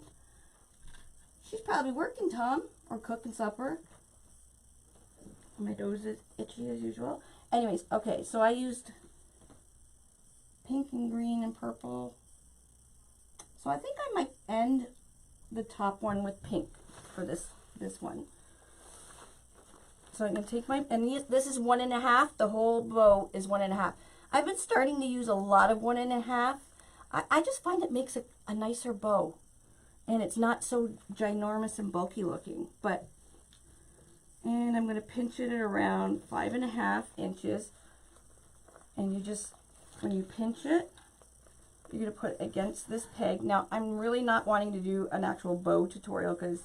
She's probably working, Tom, or cooking supper. My nose is itchy as usual. Anyways, okay, so I used pink and green and purple. So I think I might end the top one with pink for this one. So I'm going to take my, and this is 1.5. The whole bow is 1.5. I've been starting to use a lot of 1.5. I just find it makes a nicer bow. And it's not so ginormous and bulky looking. And I'm going to pinch it at around 5.5 inches. And you just, when you pinch it, you're going to put it against this peg. Now, I'm really not wanting to do an actual bow tutorial because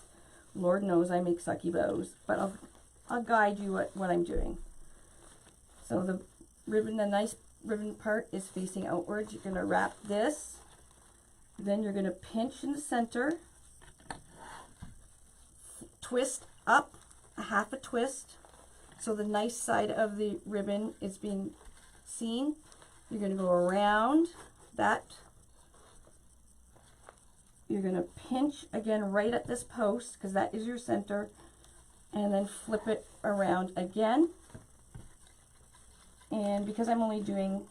Lord knows I make sucky bows. But I'll guide you what I'm doing. So the ribbon, the nice ribbon part is facing outwards. You're going to wrap this. Then you're going to pinch in the center. Twist up a half a twist. So the nice side of the ribbon is being seen. You're going to go around that. You're going to pinch again right at this post because that is your center. And then flip it around again. And because I'm only doing,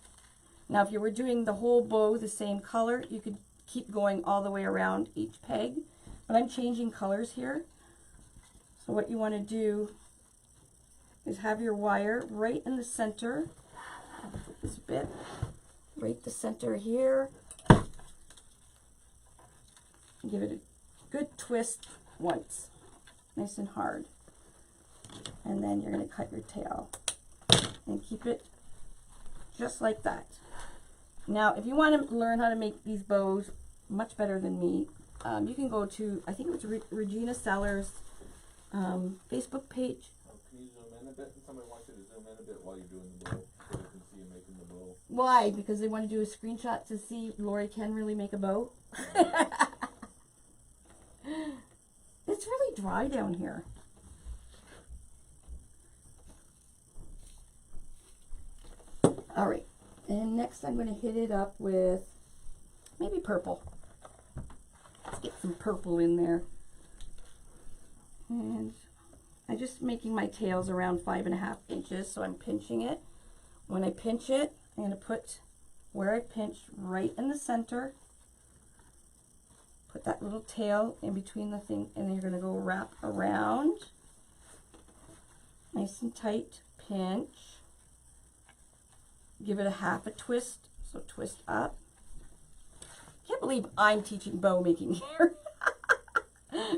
now if you were doing the whole bow the same color, you could keep going all the way around each peg. But I'm changing colors here. So what you want to do is have your wire right in the center. This bit, right the center here. Give it a good twist once, nice and hard. And then you're going to cut your tail and keep it just like that. Now, if you want to learn how to make these bows much better than me, you can go to, I think it was Regina Sellers' Facebook page. Oh, can you zoom in a bit? Somebody wants you to zoom in a bit while you're doing the bow, so they can see you making the bow. Why? Because they want to do a screenshot to see Lori can really make a bow. It's really dry down here. All right, and next I'm going to hit it up with maybe purple. Let's get some purple in there. And I'm just making my tails around 5.5 inches, so I'm pinching it. When I pinch it, I'm going to put where I pinched right in the center. Put that little tail in between the thing, and then you're going to go wrap around. Nice and tight, pinch. Give it a half a twist, so twist up. Can't believe I'm teaching bow making here.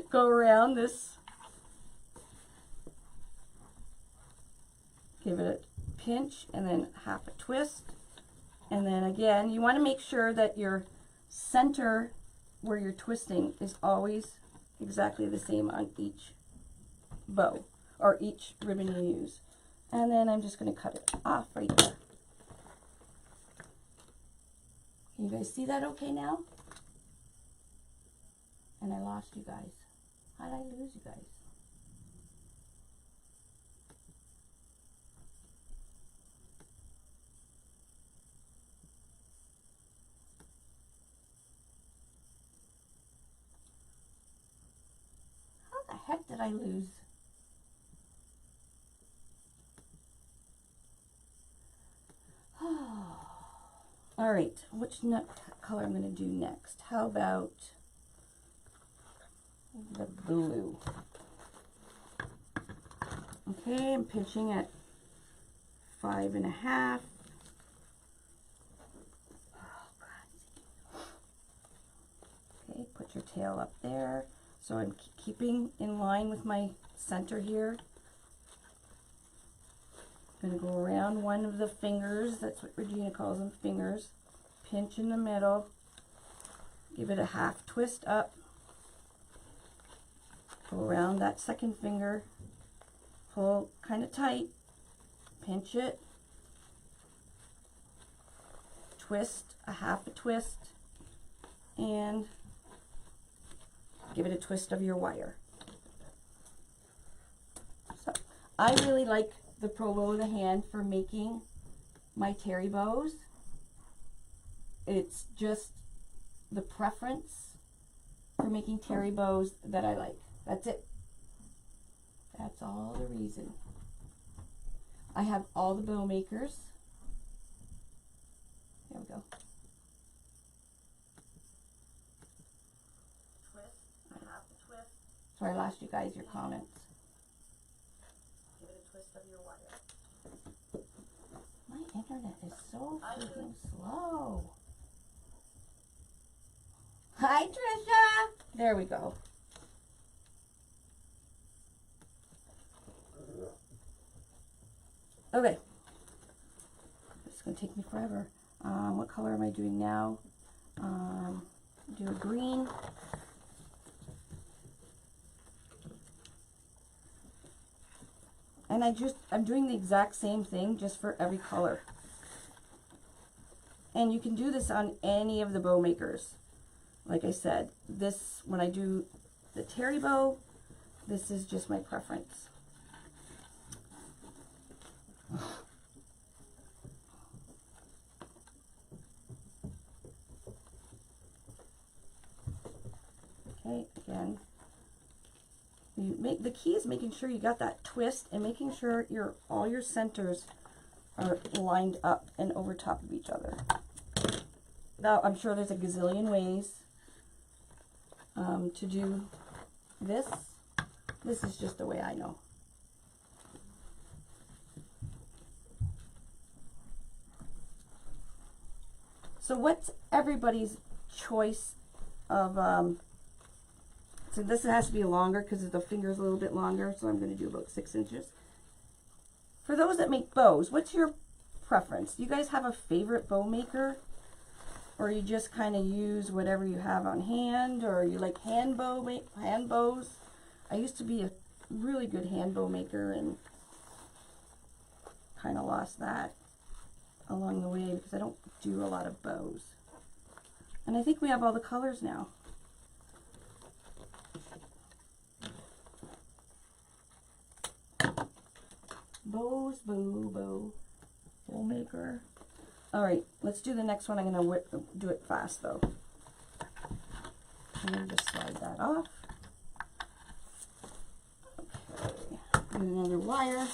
Go around this. Give it a pinch and then half a twist. And then again, you want to make sure that your center where you're twisting is always exactly the same on each bow or each ribbon you use. And then I'm just going to cut it off right there. Can you guys see that okay now? And I lost you guys. How did I lose you guys? How the heck did I lose? All right, which color I'm going to do next? How about the blue? Okay, Okay, I'm pinching at 5.5. Okay, put your tail up there. So I'm keeping in line with my center here. I'm going to go around one of the fingers. That's what Regina calls them, fingers. Pinch in the middle. Give it a half twist up. Go around that second finger. Pull kind of tight. Pinch it. Twist, a half a twist. And give it a twist of your wire. So I really like the Pro Bow of the hand for making my terry bows. It's just the preference for making terry bows that I like. That's it. That's all the reason. I have all the bow makers. There we go. Twist, I have the twist. Sorry, I lost you guys, your comments. Give it a twist of your wire. My internet is so freaking slow. Hi, Trisha. There we go. Okay. It's going to take me forever. What color am I doing now? Do a green. And I'm doing the exact same thing just for every color. And you can do this on any of the bow makers. Like I said, this, when I do the terry bow, this is just my preference. Okay, again, the key is making sure you got that twist and making sure all your centers are lined up and over top of each other. Now, I'm sure there's a gazillion ways to do this. This is just the way I know. So what's everybody's choice of, so this has to be longer because the finger's a little bit longer, so I'm going to do about 6 inches. For those that make bows, what's your preference? Do you guys have a favorite bow maker? Or you just kind of use whatever you have on hand? Or you like hand bows? I used to be a really good hand bow maker and kind of lost that along the way because I don't do a lot of bows. And I think we have all the colors now. Bows, bow maker. All right, let's do the next one. I'm going to do it fast though. I'm going to just slide that off. Okay, and another wire.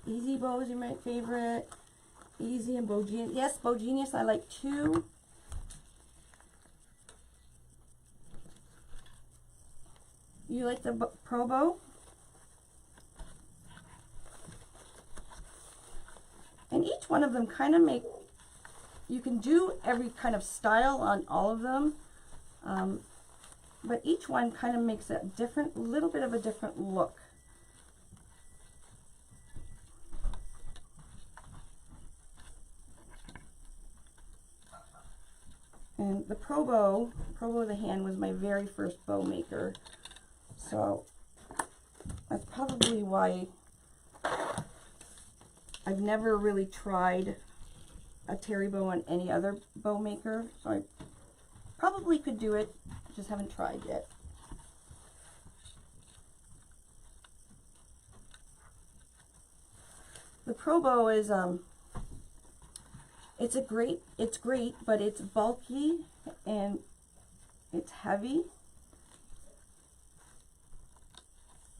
Easy bows are my favorite. Easy and Bow Genius. Yes, Bow Genius I like too. You like the Pro Bow? And each one of them kind of you can do every kind of style on all of them, but each one kind of makes a little bit of a different look. And the Pro Bow of the hand was my very first bow maker, so that's probably why I've never really tried a terry bow on any other bow maker, so I probably could do it, just haven't tried yet. The Pro Bow is it's great, but it's bulky and it's heavy.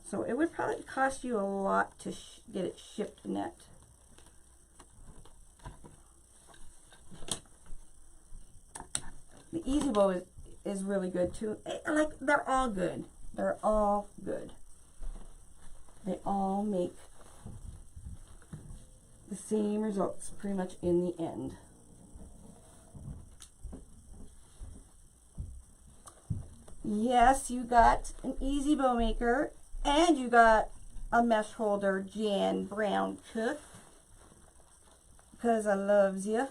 So it would probably cost you a lot to get it shipped net. The Easy Bow is really good too. Like, they're all good. They're all good. They all make the same results pretty much in the end. Yes, you got an easy bow maker, and you got a mesh holder, Jan Brown Cook, because I loves you.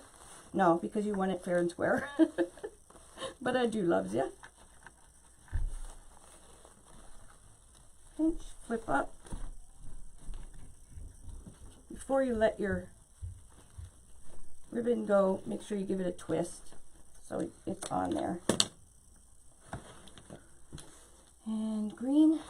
No, because you won it fair and square. But I do loves you. Pinch, flip up. Before you let your ribbon go, make sure you give it a twist so it's on there. And green.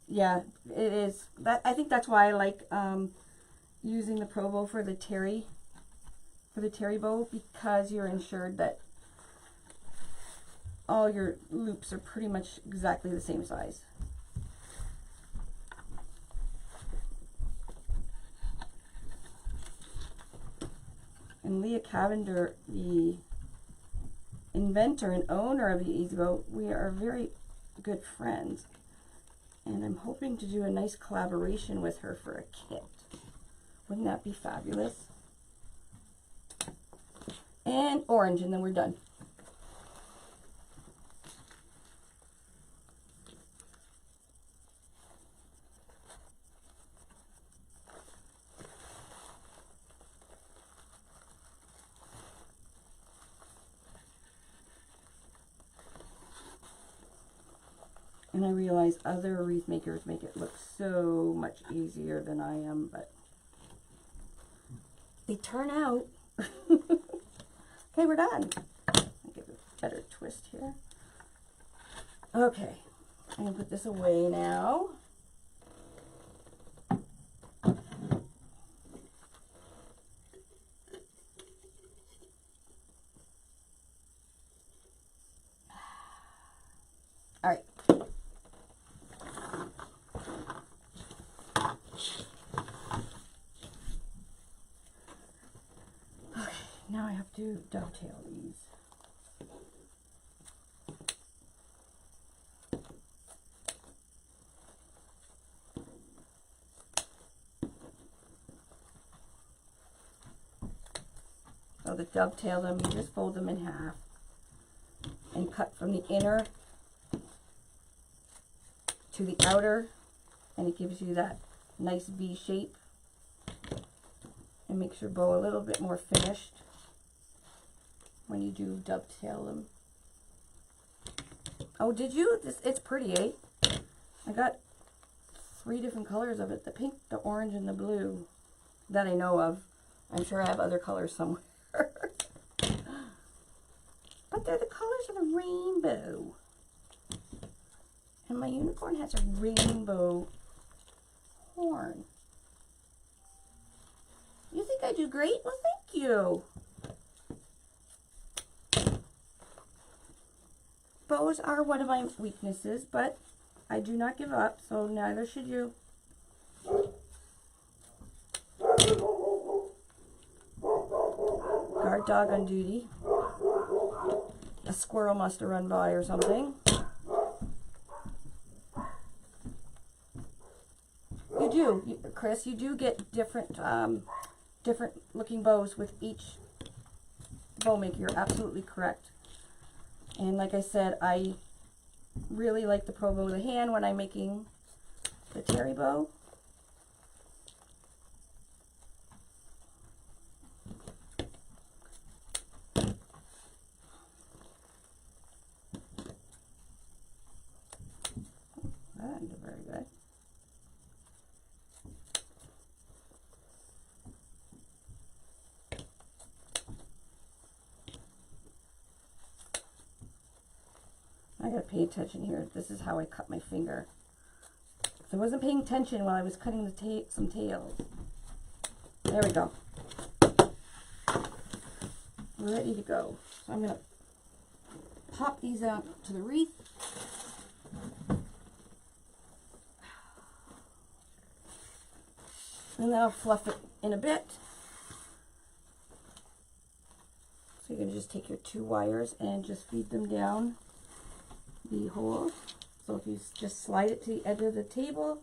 Yeah, it is. I think that's why I like using the Pro Bow for the terry bow, because you're ensured that all your loops are pretty much exactly the same size. And Leah Cavender, the inventor and owner of the Easy Bow, we are very good friends. And I'm hoping to do a nice collaboration with her for a kit. Wouldn't that be fabulous? And orange, and then we're done. And I realize other wreath makers make it look so much easier than I am, but they turn out. Okay, we're done. I'll give it a better twist here. Okay, I'm gonna put this away now. All right. Okay, now I have to dovetail these. So to dovetail them, you just fold them in half and cut from the inner to the outer, and it gives you that nice V shape and makes your bow a little bit more finished when you do dovetail them. Oh, did you? It's pretty, eh? I got 3 different colors of it, the pink, the orange, and the blue that I know of. I'm sure I have other colors somewhere. But they're the colors of the rainbow. And my unicorn has a rainbow horn. You think I do great? Well, thank you. Bows are one of my weaknesses, but I do not give up, so neither should you. Guard dog on duty. A squirrel must have run by or something. You do, Chris, you do get different different looking bows with each bow maker. You're absolutely correct. And like I said, I really like the Pro Bow of the hand when I'm making the terry bow. That did very good. I gotta pay attention here. This is how I cut my finger. So I wasn't paying attention while I was cutting the some tails. There we go. We're ready to go. So I'm gonna pop these out to the wreath. And then I'll fluff it in a bit. So you're going to just take your 2 wires and just feed them down the hole. So if you just slide it to the edge of the table,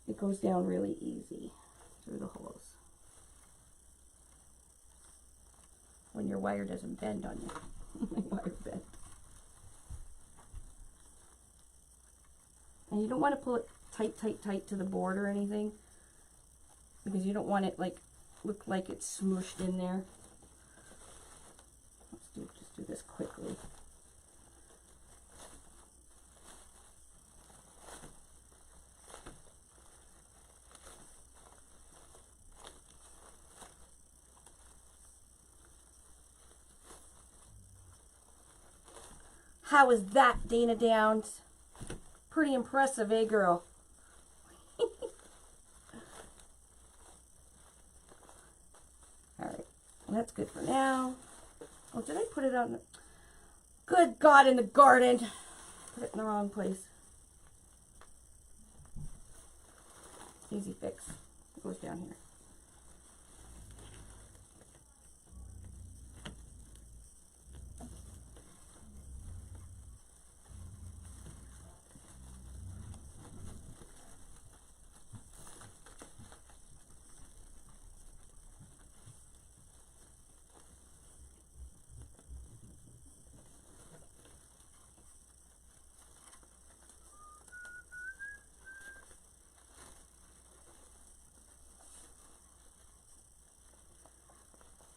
it goes down really easy through the holes. When your wire doesn't bend on you. My wire bent. And you don't want to pull it tight to the board or anything, because you don't want it like look like it's smooshed in there. Let's just do this quickly. How is that, Dana Downs? Pretty impressive, eh, girl? Alright, well, that's good for now. Oh, did I put it on? Good God, in the garden. Put it in the wrong place. Easy fix. It goes down here.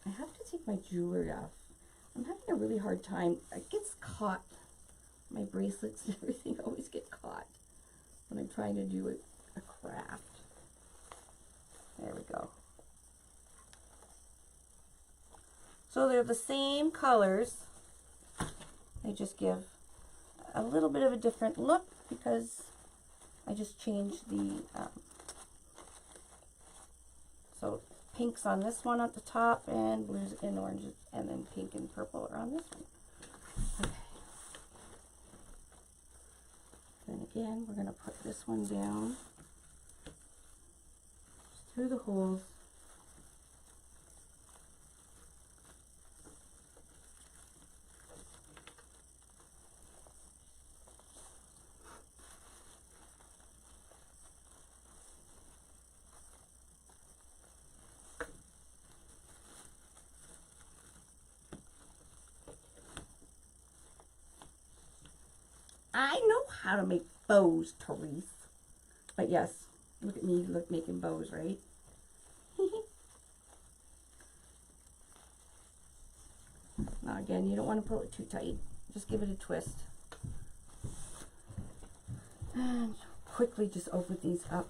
I have to take my jewelry off. I'm having a really hard time. It gets caught. My bracelets and everything always get caught when I'm trying to do a craft. There we go. So they're the same colors. They just give a little bit of a different look because I just changed the, so pinks on this one at the top, and blues and oranges, and then pink and purple are on this one. Okay. Then again, we're going to put this one down through the holes. I know how to make bows, Therese. But yes, look at me making bows, right? Now again, you don't want to pull it too tight. Just give it a twist. And quickly just open these up.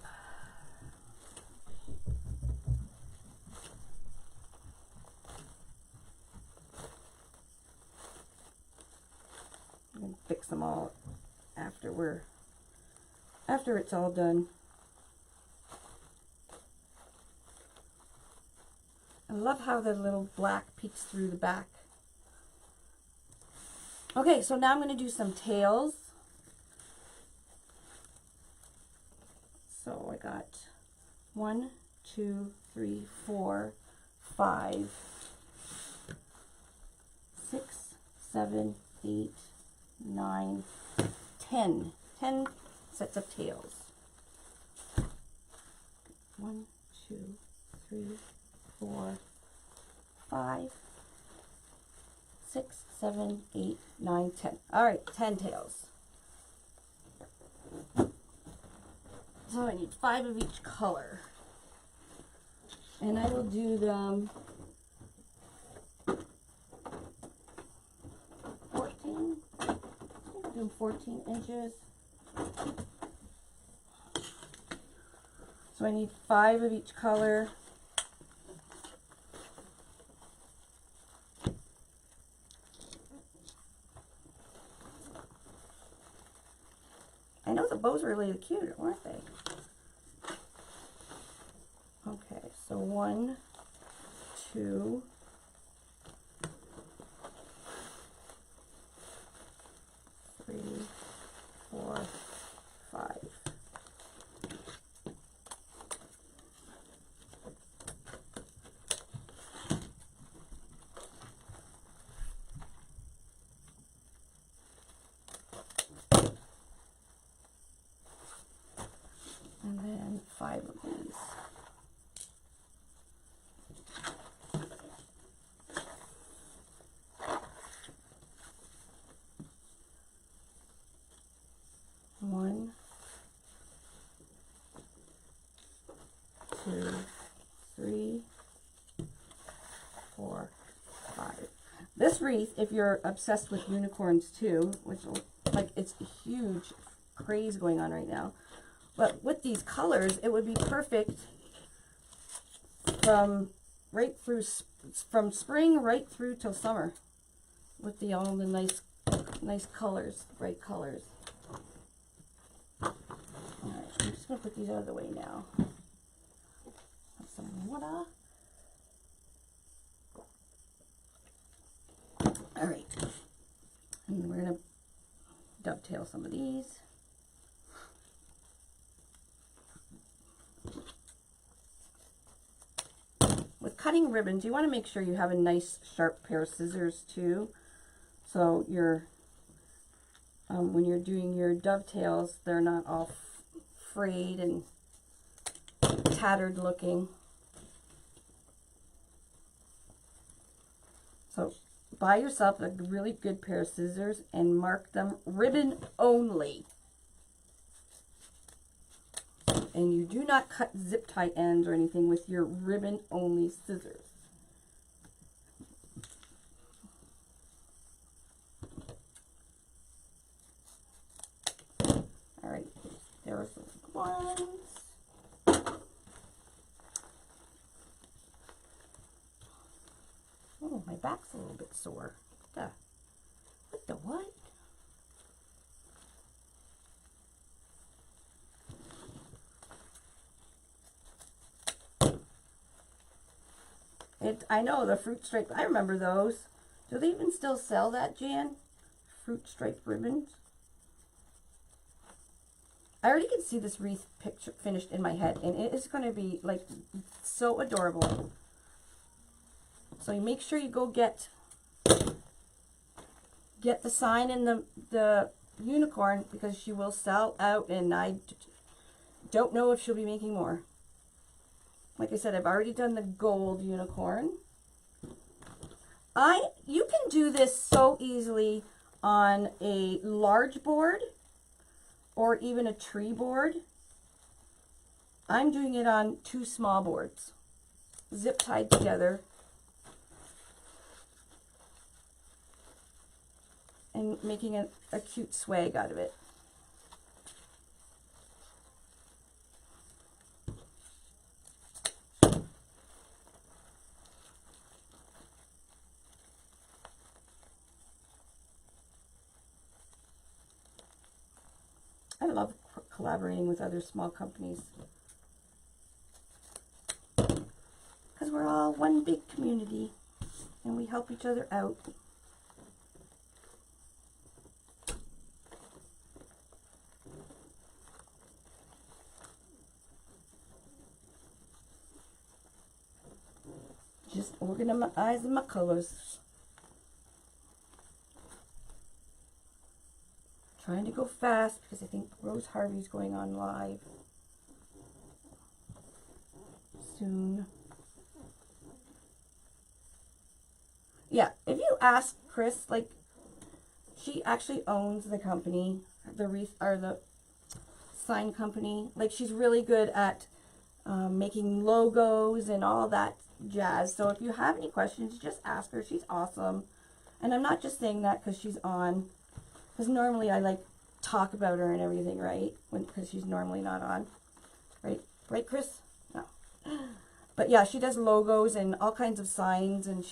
I'm going to fix them all after it's all done. I love how the little black peeks through the back. Okay, so now I'm going to do some tails. So I got 1, 2, 3, 4, 5, 6, 7, 8, 9, 10. 10 sets of tails. 1, 2, 3, 4, 5, 6, 7, 8, 9, 10. All right, 10 tails. So I need 5 of each color. And I will do them 14. Do them 14 inches. So I need 5 of each color. I know the bows are really cute, aren't they? Okay, so 1, 2, 3, 4, 5. 3, 4, 5. This wreath, if you're obsessed with unicorns too, which like it's a huge craze going on right now, but with these colors, it would be perfect from from spring right through till summer, with all the nice colors, bright colors. All right, I'm just gonna put these out of the way now. Have some water. All right, and we're gonna dovetail some of these. With cutting ribbons, you want to make sure you have a nice sharp pair of scissors too, so when you're doing your dovetails, they're not all frayed and tattered looking. So buy yourself a really good pair of scissors and mark them ribbon only. And you do not cut zip tie ends or anything with your ribbon only scissors. All right, there are some ones. Oh, my back's a little bit sore. What the what? I know the fruit stripe. I remember those. Do they even still sell that, Jan? Fruit stripe ribbons. I already can see this wreath picture finished in my head, and it is going to be like so adorable. So you make sure you go get the sign and the unicorn, because she will sell out, and I don't know if she'll be making more. Like I said, I've already done the gold unicorn. You can do this so easily on a large board or even a tree board. I'm doing it on 2 small boards, zip tied together, and making a cute swag out of it. I love collaborating with other small companies, because we're all one big community and we help each other out. Just organizing my colors. Trying to go fast because I think Rose Harvey's going on live soon. Yeah, if you ask Chris, like, she actually owns the company, the wreath, or the sign company. Like, she's really good at making logos and all that jazz. So if you have any questions, just ask her. She's awesome. And I'm not just saying that because she's on. Because normally I like talk about her and everything, right? Because she's normally not on, right? Right, Chris? No. But yeah, she does logos and all kinds of signs, and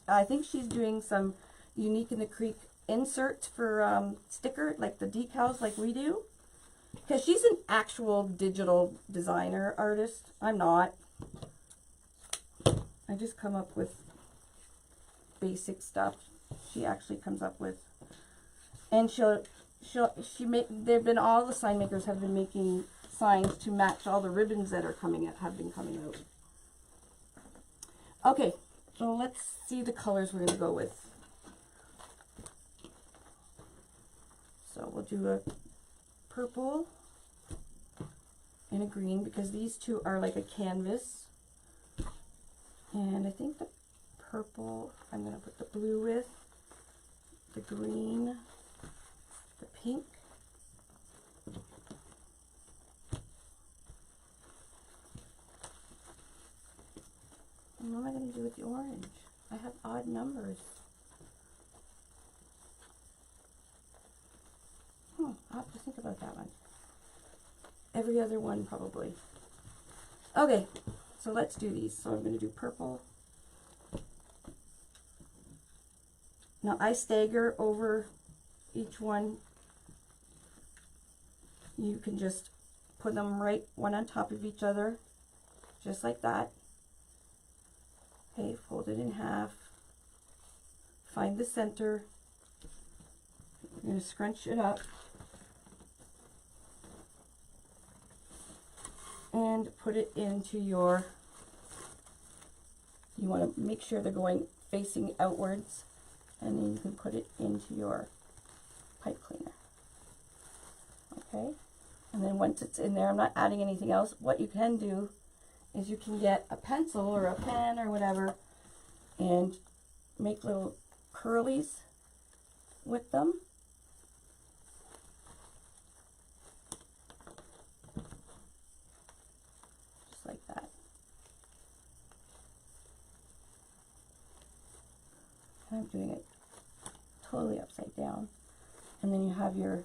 I think she's doing some Unique in the Creek inserts for sticker, like the decals, like we do. Because she's an actual digital designer artist. I'm not. I just come up with basic stuff. She actually comes up with. And they've been, all the sign makers have been making signs to match all the ribbons that are have been coming out. Okay, so let's see the colors we're going to go with. So we'll do a purple and a green, because these two are like a canvas. And I think the purple, I'm going to put the blue with, the green, the pink, What am I going to do with the orange? I have odd numbers. I'll have to think about that one. Every other one probably. Okay, so let's do these. So I'm going to do purple. Now I stagger over each one. You can just put them right one on top of each other, just like that. Okay, fold it in half. Find the center. You're going to scrunch it up. And put it into your, you want to make sure they're going facing outwards, and then you can put it into your pipe cleaner. Okay, and then once it's in there, I'm not adding anything else. What you can do is you can get a pencil or a pen or whatever and make little curlies with them. Like that. And I'm doing it totally upside down. And then you have your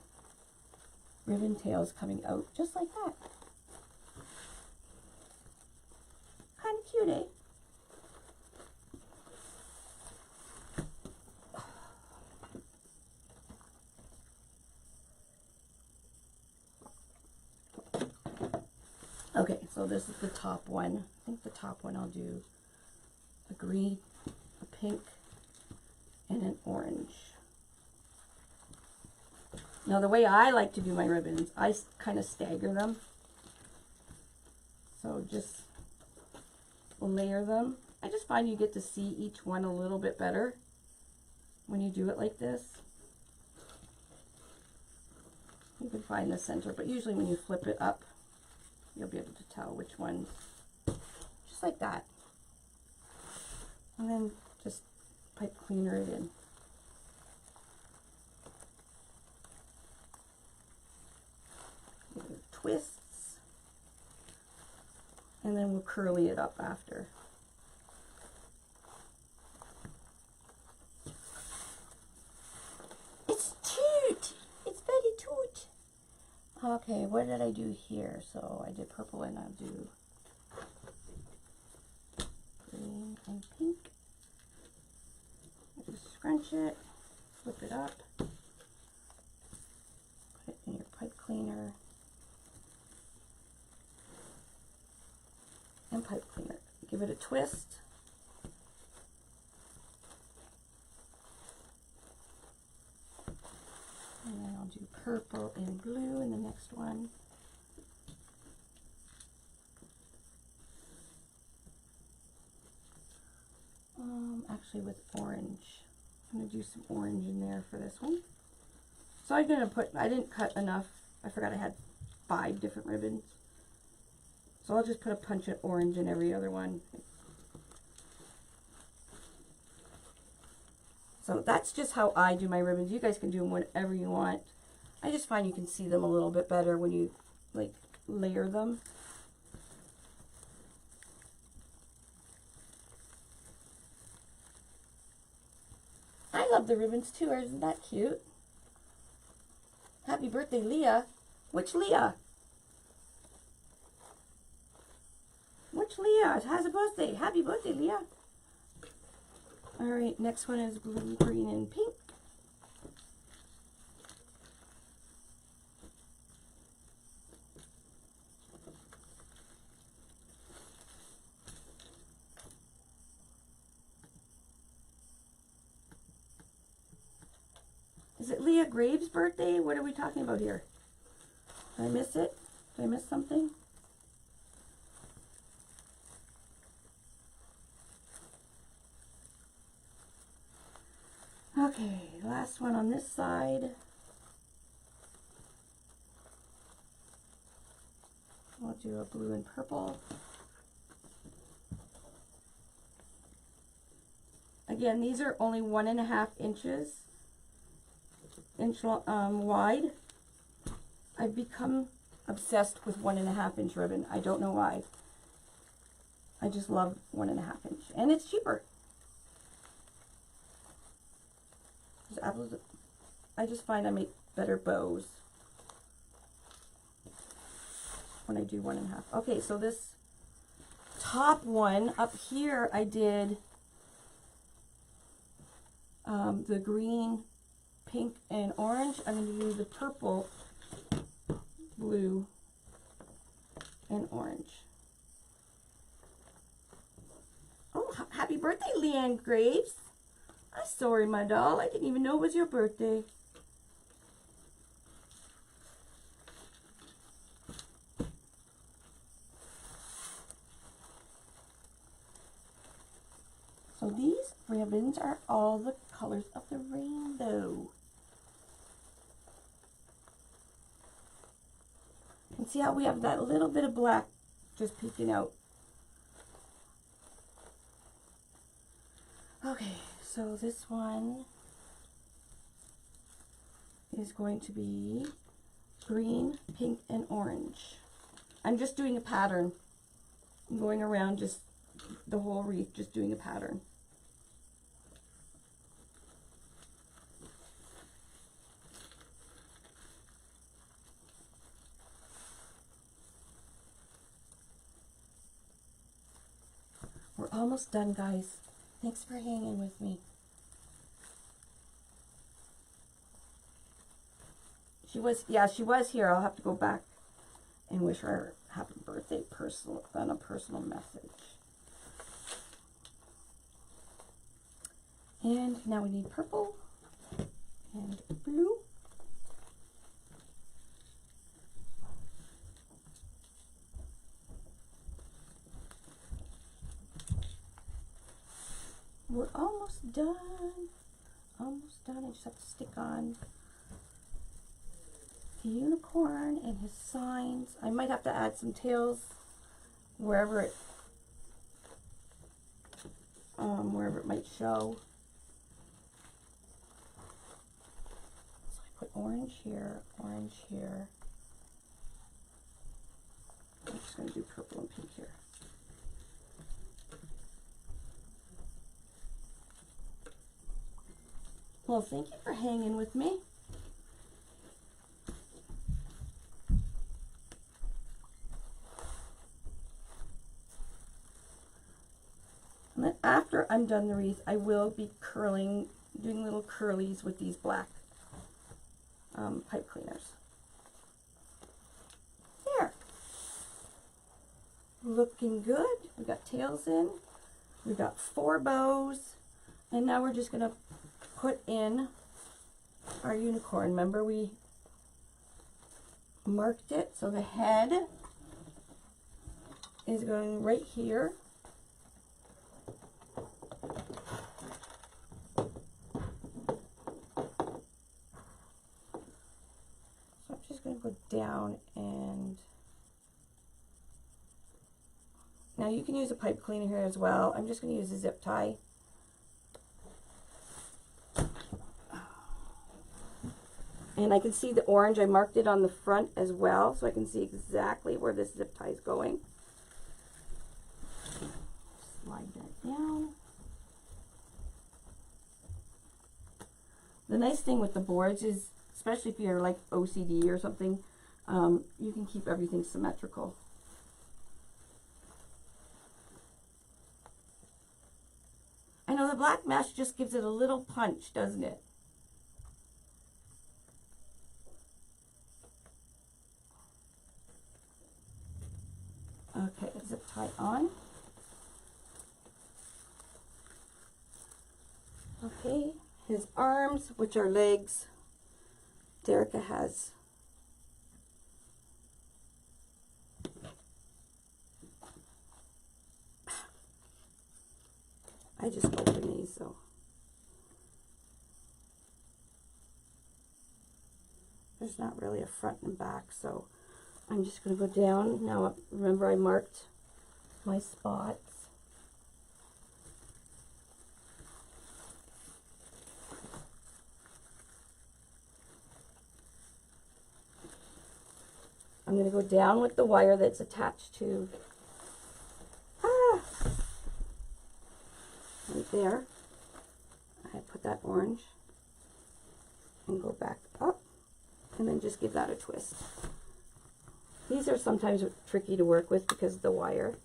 ribbon tails coming out just like that. Kind of cute, eh? Okay, so this is the top one. I think the top one I'll do a green, a pink, and an orange. Now the way I like to do my ribbons, I kind of stagger them. So just layer them. I just find you get to see each one a little bit better when you do it like this. You can find the center, but usually when you flip it up, you'll be able to tell which one, just like that. And then just pipe cleaner it in. Twists, and then we'll curly it up after. It's toot! It's very toot! Okay, what did I do here? So I did purple and I'll do green and pink. I just scrunch it, flip it up, put it in your pipe cleaner, and pipe cleaner. Give it a twist. And then I'll do purple and blue in the next one. Actually with orange. I'm going to do some orange in there for this one. So I'm going to put, I didn't cut enough. I forgot I had 5 different ribbons. So I'll just put a punch of orange in every other one. So that's just how I do my ribbons. You guys can do them whatever you want. I just find you can see them a little bit better when you like layer them. I love the ribbons too. Isn't that cute? Happy birthday, Leah. Which Leah? Which Leah has a birthday? Happy birthday, Leah. Alright, next one is blue, green, and pink. Is it Leah Graves' birthday? What are we talking about here? Did I miss it? Did I miss something? Okay, last one on this side. I'll do a blue and purple. Again, these are only 1.5 inches wide. I've become obsessed with 1.5 inch ribbon. I don't know why. I just love 1.5 inch, and it's cheaper. I just find I make better bows when I do 1.5. Okay, so this top one up here, I did the green, pink, and orange. I'm going to do the purple, blue, and orange. Oh, happy birthday, Leanne Graves. I'm sorry, my doll. I didn't even know it was your birthday. So these ribbons are all the colors of the rainbow. And see how we have that little bit of black just peeking out. Okay, so this one is going to be green, pink, and orange. I'm just doing a pattern. I'm going around just the whole wreath, just doing a pattern. We're almost done, guys. Thanks for hanging with me. She was here. I'll have to go back and wish her happy birthday on a personal message. And now we need purple and blue. We're almost done. Almost done. I just have to stick on the unicorn and his signs. I might have to add some tails wherever it might show. So I put orange here, orange here. I'm just going to do purple and pink here. Well, thank you for hanging with me. And then after I'm done the wreath, I will be doing little curlies with these black pipe cleaners. There. Looking good. We got tails in. We got 4 bows. And now we're just going to put in our unicorn. Remember, we marked it, so the head is going right here. So I'm just going to go down, and now you can use a pipe cleaner here as well. I'm just going to use a zip tie. And I can see the orange. I marked it on the front as well, so I can see exactly where this zip tie is going. Slide that down. The nice thing with the boards is, especially if you're like OCD or something, you can keep everything symmetrical. I know the black mesh just gives it a little punch, doesn't it? Okay, zip tie on. Okay, his arms, which are legs, Derica has I just open these, so there's not really a front and back, so I'm just going to go down. Now, remember I marked my spots. I'm going to go down with the wire that's attached to right there. I put that orange and go back up and then just give that a twist. These are sometimes tricky to work with because of the wire.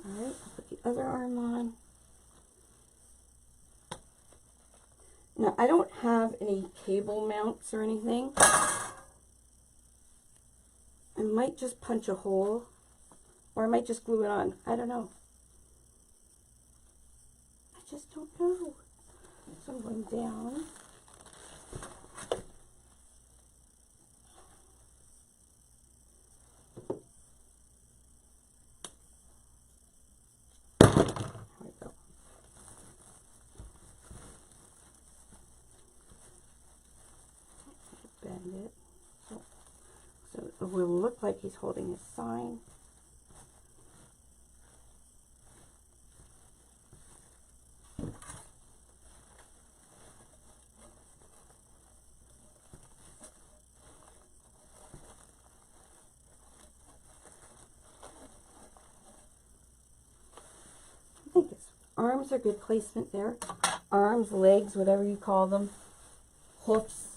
Alright, I'll put the other arm on. Now, I don't have any cable mounts or anything. I might just punch a hole, or I might just glue it on. I don't know. I just don't know. So I'm going down. There we go. Bend it. So it will look like he's holding his sign. I think his arms are good placement there. Arms, legs, whatever you call them. Hoofs.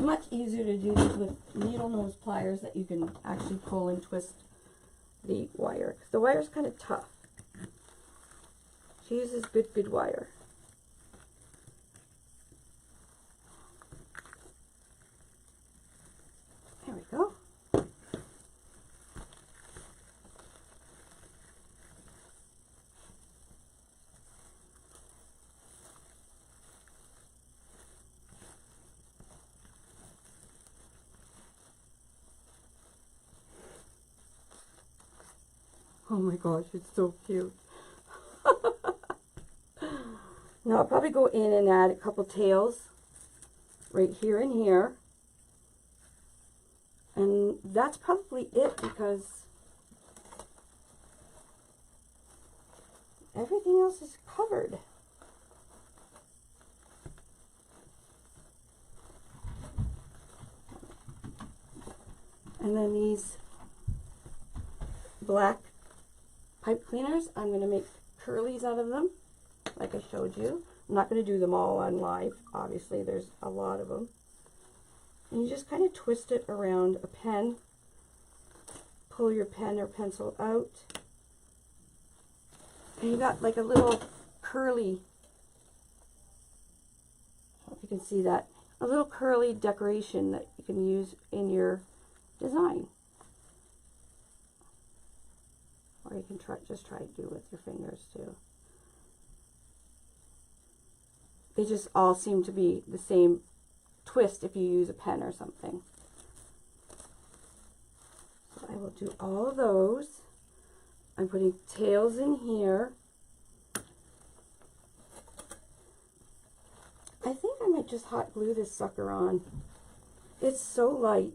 Much easier to do this with needle nose pliers that you can actually pull and twist the wire. The wire's kind of tough. She uses good wire. There we go. Oh my gosh, it's so cute. Now I'll probably go in and add a couple tails right here and here. And that's probably it because everything else is covered. And then these black pipe cleaners, I'm going to make curlies out of them, like I showed you. I'm not going to do them all on live, obviously, there's a lot of them. And you just kind of twist it around a pen, pull your pen or pencil out, and you got like a little curly, I don't know if you can see that, a little curly decoration that you can use in your design. Or you can just try to do it with your fingers too. They just all seem to be the same twist if you use a pen or something. So I will do all of those. I'm putting tails in here. I think I might just hot glue this sucker on. It's so light.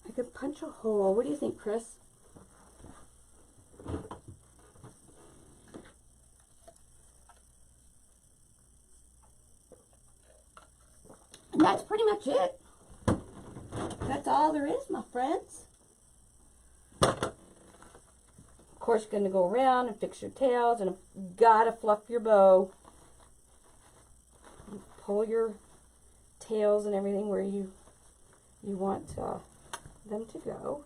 I could punch a hole. What do you think, Chris? And that's pretty much it. That's all there is, my friends. Of course, you're going to go around and fix your tails, and you've got to fluff your bow. Pull your tails and everything where you want them to go.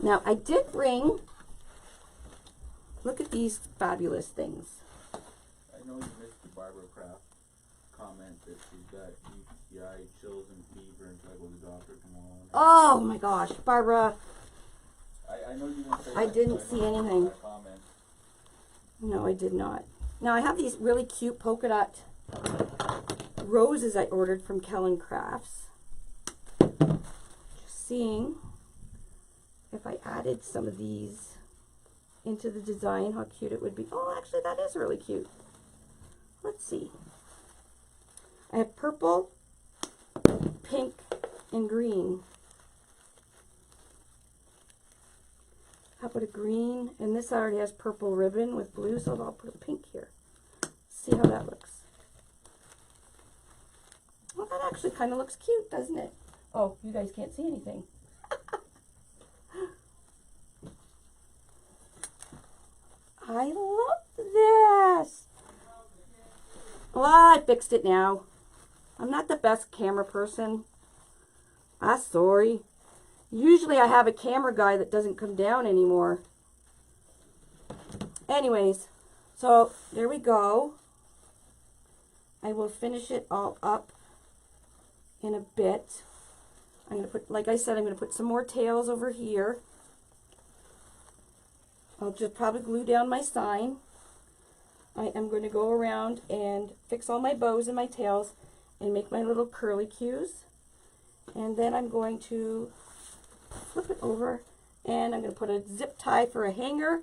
Now, I did bring, look at these fabulous things. I know you missed the Barbara Craft comment that she's got UTI, chills, and fever, and she's got to go to the doctor tomorrow. Oh my gosh, Barbara. I know you want to say I that, didn't but see I know anything. that comment. No, I did not. Now, I have these really cute polka dot roses I ordered from Kellen Crafts. Just seeing if I added some of these into the design, how cute it would be. Oh, actually, that is really cute. Let's see. I have purple, pink, and green. How about a green? And this already has purple ribbon with blue, so I'll put a pink here. See how that looks. Well, that actually kind of looks cute, doesn't it? Oh, you guys can't see anything. I love this. Well, I fixed it now. I'm not the best camera person. I'm sorry. Usually I have a camera guy that doesn't come down anymore. Anyways, so there we go. I will finish it all up in a bit. I'm going to put, like I said, I'm going to put some more tails over here. I'll just probably glue down my sign. I am going to go around and fix all my bows and my tails and make my little curly cues. And then I'm going to flip it over and I'm going to put a zip tie for a hanger.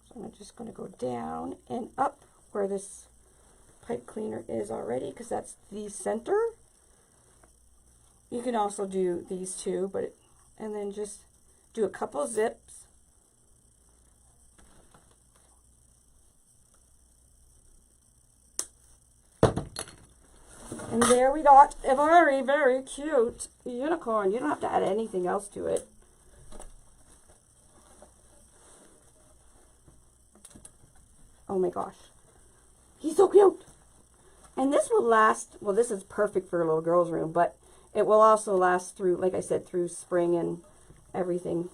So I'm just going to go down and up where this pipe cleaner is already, because that's the center. You can also do these two, but and then just do a couple zips. And there we got a very, very cute unicorn. You don't have to add anything else to it. Oh my gosh. He's so cute. And this will last, well, this is perfect for a little girl's room, but it will also last through, like I said, through spring and everything.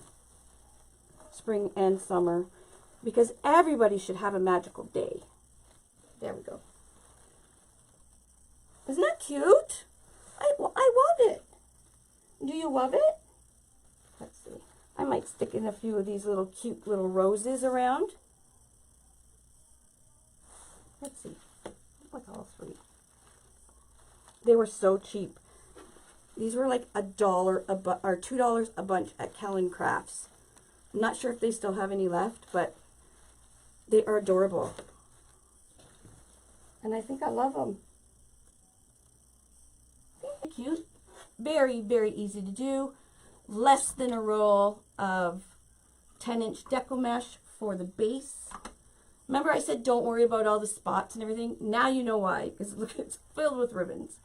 Spring and summer. Because everybody should have a magical day. There we go. Isn't that cute? I love it. Do you love it? Let's see. I might stick in a few of these little cute little roses around. Let's see. Like all three. They were so cheap. These were like $1 or $2 a bunch at Kellen Crafts. I'm not sure if they still have any left, but they are adorable. And I think I love them. Cute. Very, very easy to do. Less than a roll of 10-inch deco mesh for the base. Remember I said don't worry about all the spots and everything? Now you know why, because look, it's filled with ribbons.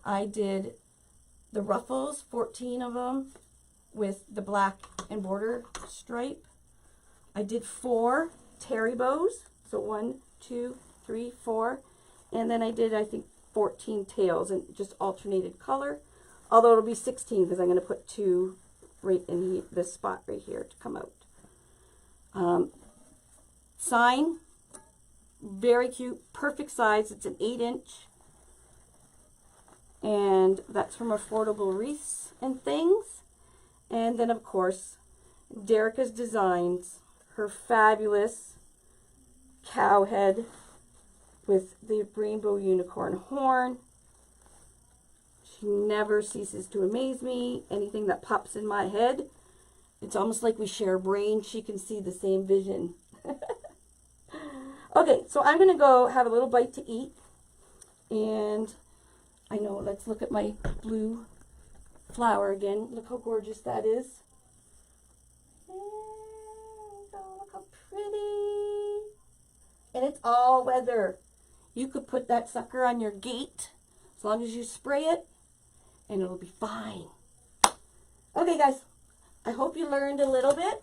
I did the ruffles, 14 of them, with the black and border stripe. I did 4 terry bows, so 1, 2, 3, 4. And then I did, I think, 14 tails and just alternated color. Although it'll be 16 because I'm going to put 2 right in this spot right here to come out. Sign, very cute, perfect size. It's an 8-inch. And that's from Affordable Wreaths and Things. And then, of course, Derica's Designs, her fabulous cow head with the rainbow unicorn horn. She never ceases to amaze me. Anything that pops in my head, it's almost like we share a brain. She can see the same vision. Okay, so I'm going to go have a little bite to eat. And I know, let's look at my blue flower again. Look how gorgeous that is. And oh, look how pretty. And it's all weather. You could put that sucker on your gate as long as you spray it and it'll be fine. Okay guys, I hope you learned a little bit.